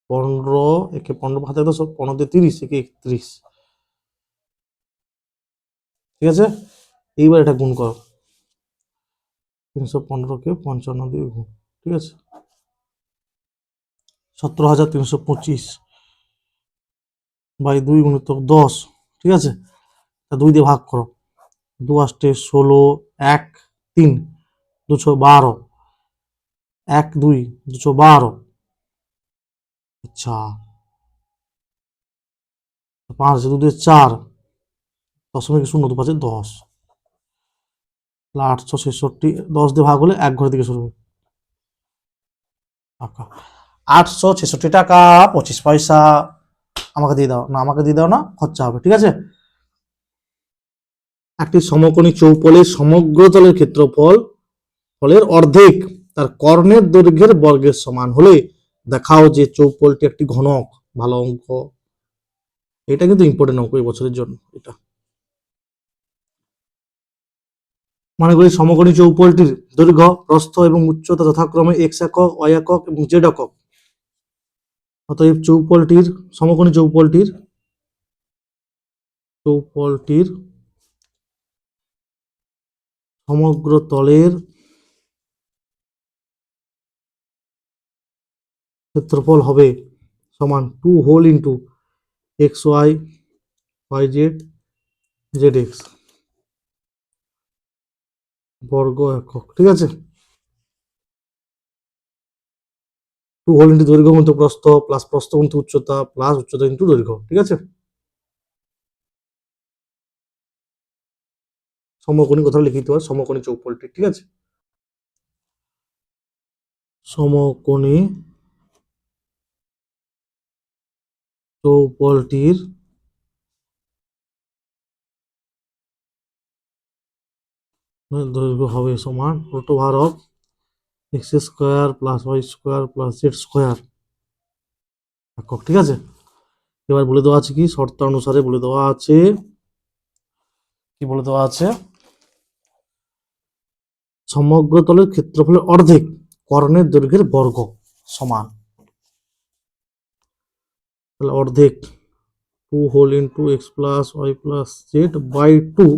15 একে 15, 5 1 দশক, 15 দিয়ে 30, একে 31, ঠিক আছে। এইবার এটা গুণ করো, 315কে 55 দিয়ে গুণ, ঠিক আছে। 17,325 বাই 2 গুণিতক 10, ঠিক আছে? তা 2 দিয়ে ভাগ করো, 2 আষ্টে 16, 1 3 212, 1 2 212, আচ্ছা 5 2 দিয়ে 4, 0.02 10, 866, 10 দিয়ে ভাগ হলে এক ঘরের দিকে শুরু হবে। 866 টাকা 25 পয়সা আমাকে দিয়ে দাও, না আমাকে দিয়ে দাও না, খরচা হবে, ঠিক আছে? একটি সমকোণী চৌপলের সমগ্র তলের ক্ষেত্রফল ফলের অর্ধেক তার কর্ণের দৈর্ঘ্যের বর্গের সমান হলে দেখাও যে চৌপলটি একটি ঘনক। ভালো অঙ্ক, এটা কিন্তু ইম্পর্টেন্ট অঙ্ক এই বছরের জন্য। এটা মনে করি সমকোণী চৌপলটির দৈর্ঘ্য, প্রস্থ এবং উচ্চতা যথাক্রমে x একক, y একক এবং z একক। অতএব সমকোণী চৌপলটির সমগ্র তলের ক্ষেত্রফল হবে সমান 2 whole into X Y Y Z Z X বর্গ একক, ঠিক আছে? 2 হোল ইন্টু দৈর্ঘ্য গুণিত প্রস্থ প্লাস প্রস্থ গুণিত উচ্চতা প্লাস উচ্চতা ইন্টু দৈর্ঘ্য, ঠিক আছে? সমকোণী কোথাও লিখে দিতে পারে সমকোণী চৌপলটি, ঠিক আছে? সমকোণী চৌপলটির দৈর্ঘ্য হবে সমান root over of X square plus Y square plus Z square একক, ঠিক আছে? এবার বলে দেওয়া আছে কি, শর্ত অনুসারে বলে দেওয়া আছে কি, বলে দেওয়া আছে সমগ্র তলের ক্ষেত্রফলের অর্ধেক কর্ণের দৈর্ঘ্যের বর্গ সমান, তাহলে অর্ধেক 2 whole into x plus y plus z by 2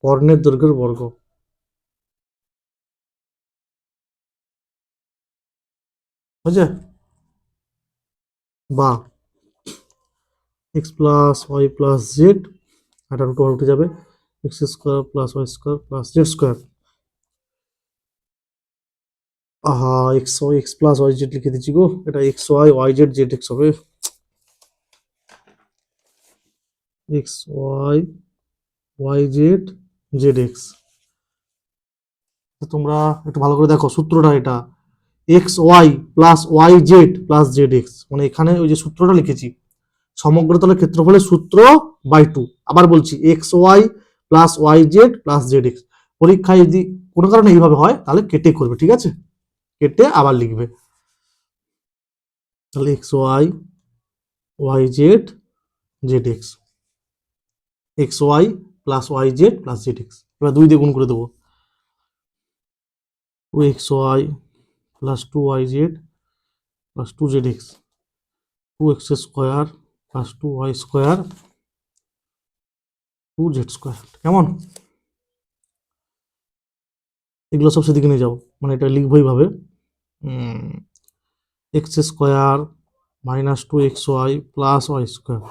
কর্ণের দৈর্ঘ্যের বর্গ, বুঝছে? বা x plus y plus z, এটা রুট ওভার উঠে যাবে, x square plus Y square plus Z square. আহা, এক্স প্লাস ওয়াই জেড লিখে দিচ্ছি গো, এটা x Y Y Z Z x হবে, x Y Y Z Z x. তোমরা একটু ভালো করে দেখো সূত্রটা, এটা x Y plus Y Z plus Z x, মানে এখানে ওই যে সূত্রটা লিখেছি সমগ্র তলের ক্ষেত্রফলের সূত্র বাই 2। আবার বলছি X Y plus Y Z plus Z X. পরীক্ষায় যদি কোনো কারণে এইভাবে হয় তাহলে কেটে করবে, ঠিক আছে? কেটে আবার লিখবে, তাহলে X Y Y Z Z X, X Y plus Y Z plus Z X. এবার 2 দিয়ে গুণ করে দেবো, 2xy plus 2yz plus 2zx, 2x square plus 2y square 2z square. কেমন? এগুলো সব সেদিকে নিয়ে যাও, মানে এটা লিখবো এইভাবে, X square minus 2xy plus Y square,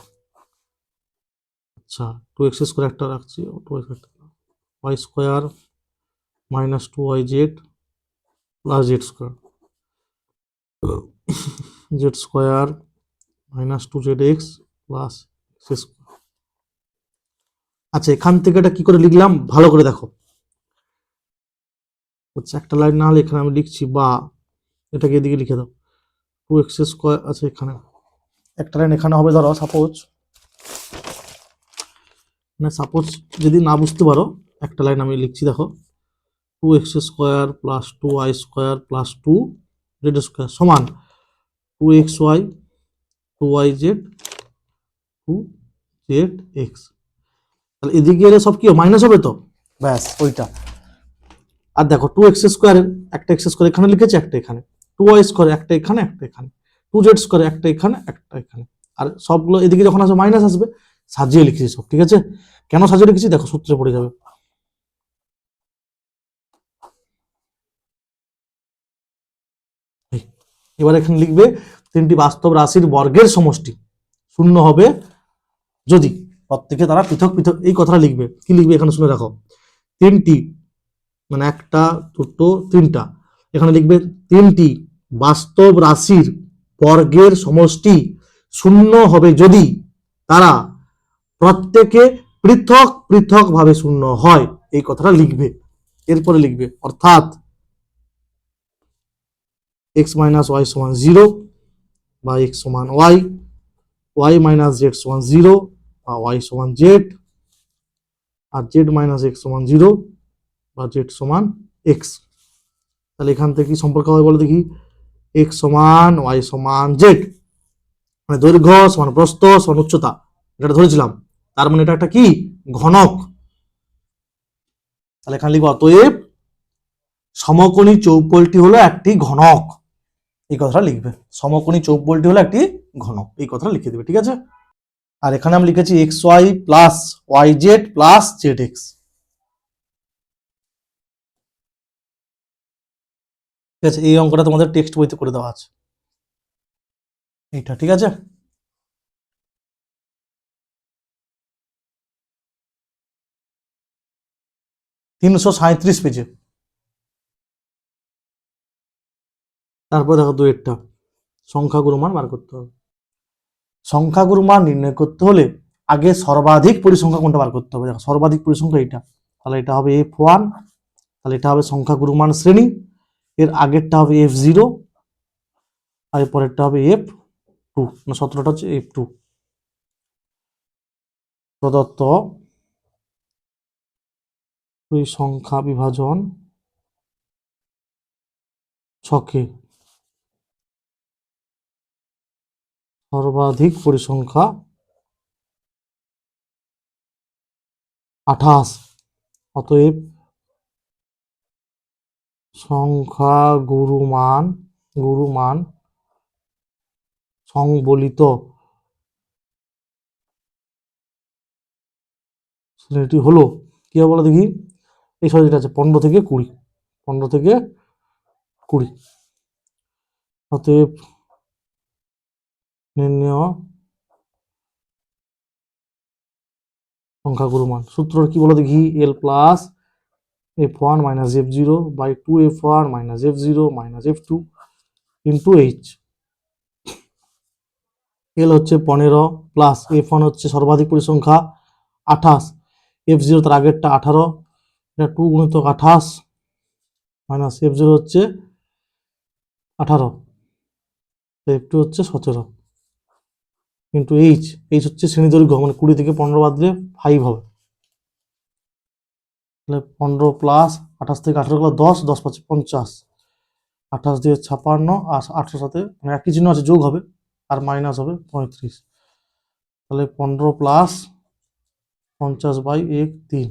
আচ্ছা 2x স্কোয়ার একটা রাখছি, Y square minus 2yz plus Z square, Z square minus 2zx plus X square. আচ্ছা এখান থেকে এটা কি করে লিখলাম ভালো করে দেখো, হচ্ছে একটা লাইন না হলে এখানে আমি লিখছি, বা এটাকে এদিকে লিখে দাও 2x স্কোয়ার। আচ্ছা এখানে একটা লাইন এখানে হবে, ধরো সাপোজ, না সাপোজ যদি না বুঝতে পারো একটা লাইন আমি লিখছি, দেখো 2x square plus 2y square plus 2z square সমান 2xy 2yz 2zx। তাহলে এদিকে এলে সব কি মাইনাস হবে তো, ব্যাস ওইটা। আর দেখো 2x স্কোয়ারের একটা এক্স স্কোয়ার এখানে লিখেছি, একটা এখানে, 2y স্কোয়ার একটা এখানে একটা এখানে, 2z স্কোয়ার একটা এখানে একটা এখানে, আর সবগুলো এদিকে যখন আসবে মাইনাস আসবে, সাজিয়ে লিখেছি সব, ঠিক আছে? কেন সাজিয়ে লিখেছি দেখো, সূত্রে পড়ে যাবে। এবার এখানে লিখবে তিনটি বাস্তব রাশির বর্গের সমষ্টি শূন্য হবে যদি প্রত্যেকে তারা পৃথক পৃথক, এই কথাটা লিখবে। কি লিখবে এখানে শুনে রাখো, তিনটি মানে একটা দুটো তিনটা, এখানে লিখবে তিনটি বাস্তব রাশির বর্গের সমষ্টি শূন্য হবে যদি তারা প্রত্যেকে পৃথক পৃথক ভাবে শূন্য হয়, এই কথাটা লিখবে। এরপরে লিখবে অর্থাৎ x মাইনাস ওয়াই সমান 0 বা x সমান ওয়াই, ওয়াই মাইনাস জেড সমান 0 বা ওয়াই সমান জেড, আর জেড মাইনাস এক্স সমান 0 বা জেড সমান এক্স। তাহলে এখান থেকে কি সম্পর্ক হবে বলে দেখি, এক্স সমান ওয়াই সমান জেড, মানে দৈর্ঘ্য সমান প্রস্থ সমান উচ্চতা, যেটা ধরেছিলাম। তার মানে এটা একটা কি ঘনক। তাহলে এখানে লিখবো অতএব সমকোণী চৌপলটি হলো একটি ঘনক, এই কথাটা লিখবে। সমকোণী চৌপলটি হলো একটি ঘনক, এই কথাটা লিখে দেবে, ঠিক আছে। আর এখানে আমি লিখেছি X Y plus Y Z plus Z X, ঠিক আছে। এই অঙ্কটা তোমাদের টেক্সট বইতে করে দেওয়া আছে এইটা, ঠিক আছে। 337 পেজে। তারপর দেখো দুইটা সংখ্যাগুরু মান বার করতে হবে। সংখ্যাগুরু মান নির্ণয় করতে হলে আগে সর্বাধিক পরিসংখ্যা কোনটা বার করতে হবে। দেখো সর্বাধিক পরিসংখ্যা এটা, তাহলে এটা হবে f1, তাহলে এটা হবে সংখ্যাগুরু মান শ্রেণী, এর আগেরটা হবে f0, আর এর পরেরটা হবে f2, না 17টা হচ্ছে f2। প্রদত্ত দুই সংখ্যা বিভাজন ছকে সর্বাধিক পরিসংখ্যা 28, অতএব সংখ্যা গুরুমান সংবলিত শ্রেণীটি হলো কি হবে বলো দেখি, এই যেটা আছে 15 থেকে 20, 15 থেকে 20। অতএব নির্ণয় সংখ্যাগুরু মান সূত্র কি বলো দেখি, l plus f1 minus f0 by 2f1 minus f0 minus f2 into h. L হচ্ছে 15 প্লাস f1 হচ্ছে সর্বাধিক পরিসংখ্যা 28, f0 তার আগেরটা 18, এটা 2 গুণিতক 28 মাইনাস f0 হচ্ছে 18, f2 হচ্ছে 17 ইন্টু এইচ। এইচ হচ্ছে শ্রেণী দৈর্ঘ্য, মানে 20 থেকে 15 বাদ দিলে 5 হবে। তাহলে 15 প্লাস 28 থেকে 18 গেল 10, 10 5 50, 28 দিয়ে 56, আর 8 সাথে মানে একই চিহ্ন আছে, যোগ হবে, আর মাইনাস হবে 35। তাহলে 15 প্লাস 50 বাই 1 3,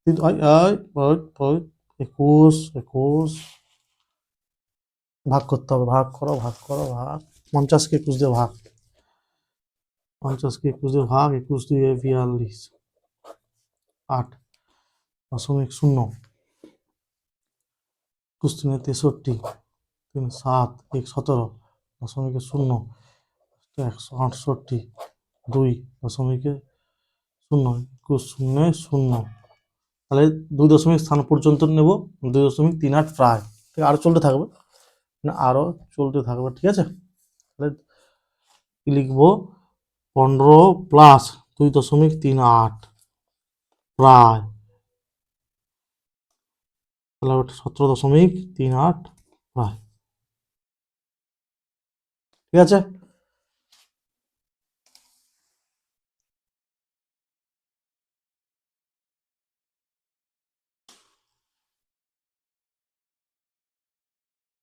21, 21 ভাগ করতে হবে, ভাগ করো ভাগ 50কে 21 দিয়ে ভাগ, 50কে 21 দিয়ে ভাগ, 21 দিয়ে 42, 8.0, 21 3 63, 3 7 1 17.0, 168, 2.0, 21 0 0। তাহলে 2 দশমিক স্থান পর্যন্ত নেব, 2.38 প্রায়, ঠিক আরো চলতে থাকবে, না আরো চলতে থাকবে, ঠিক আছে। তাহলে কি লিখবো, 15 প্লাস 2.38 প্রায়, তাহলে 17.38 প্রায়, ঠিক আছে।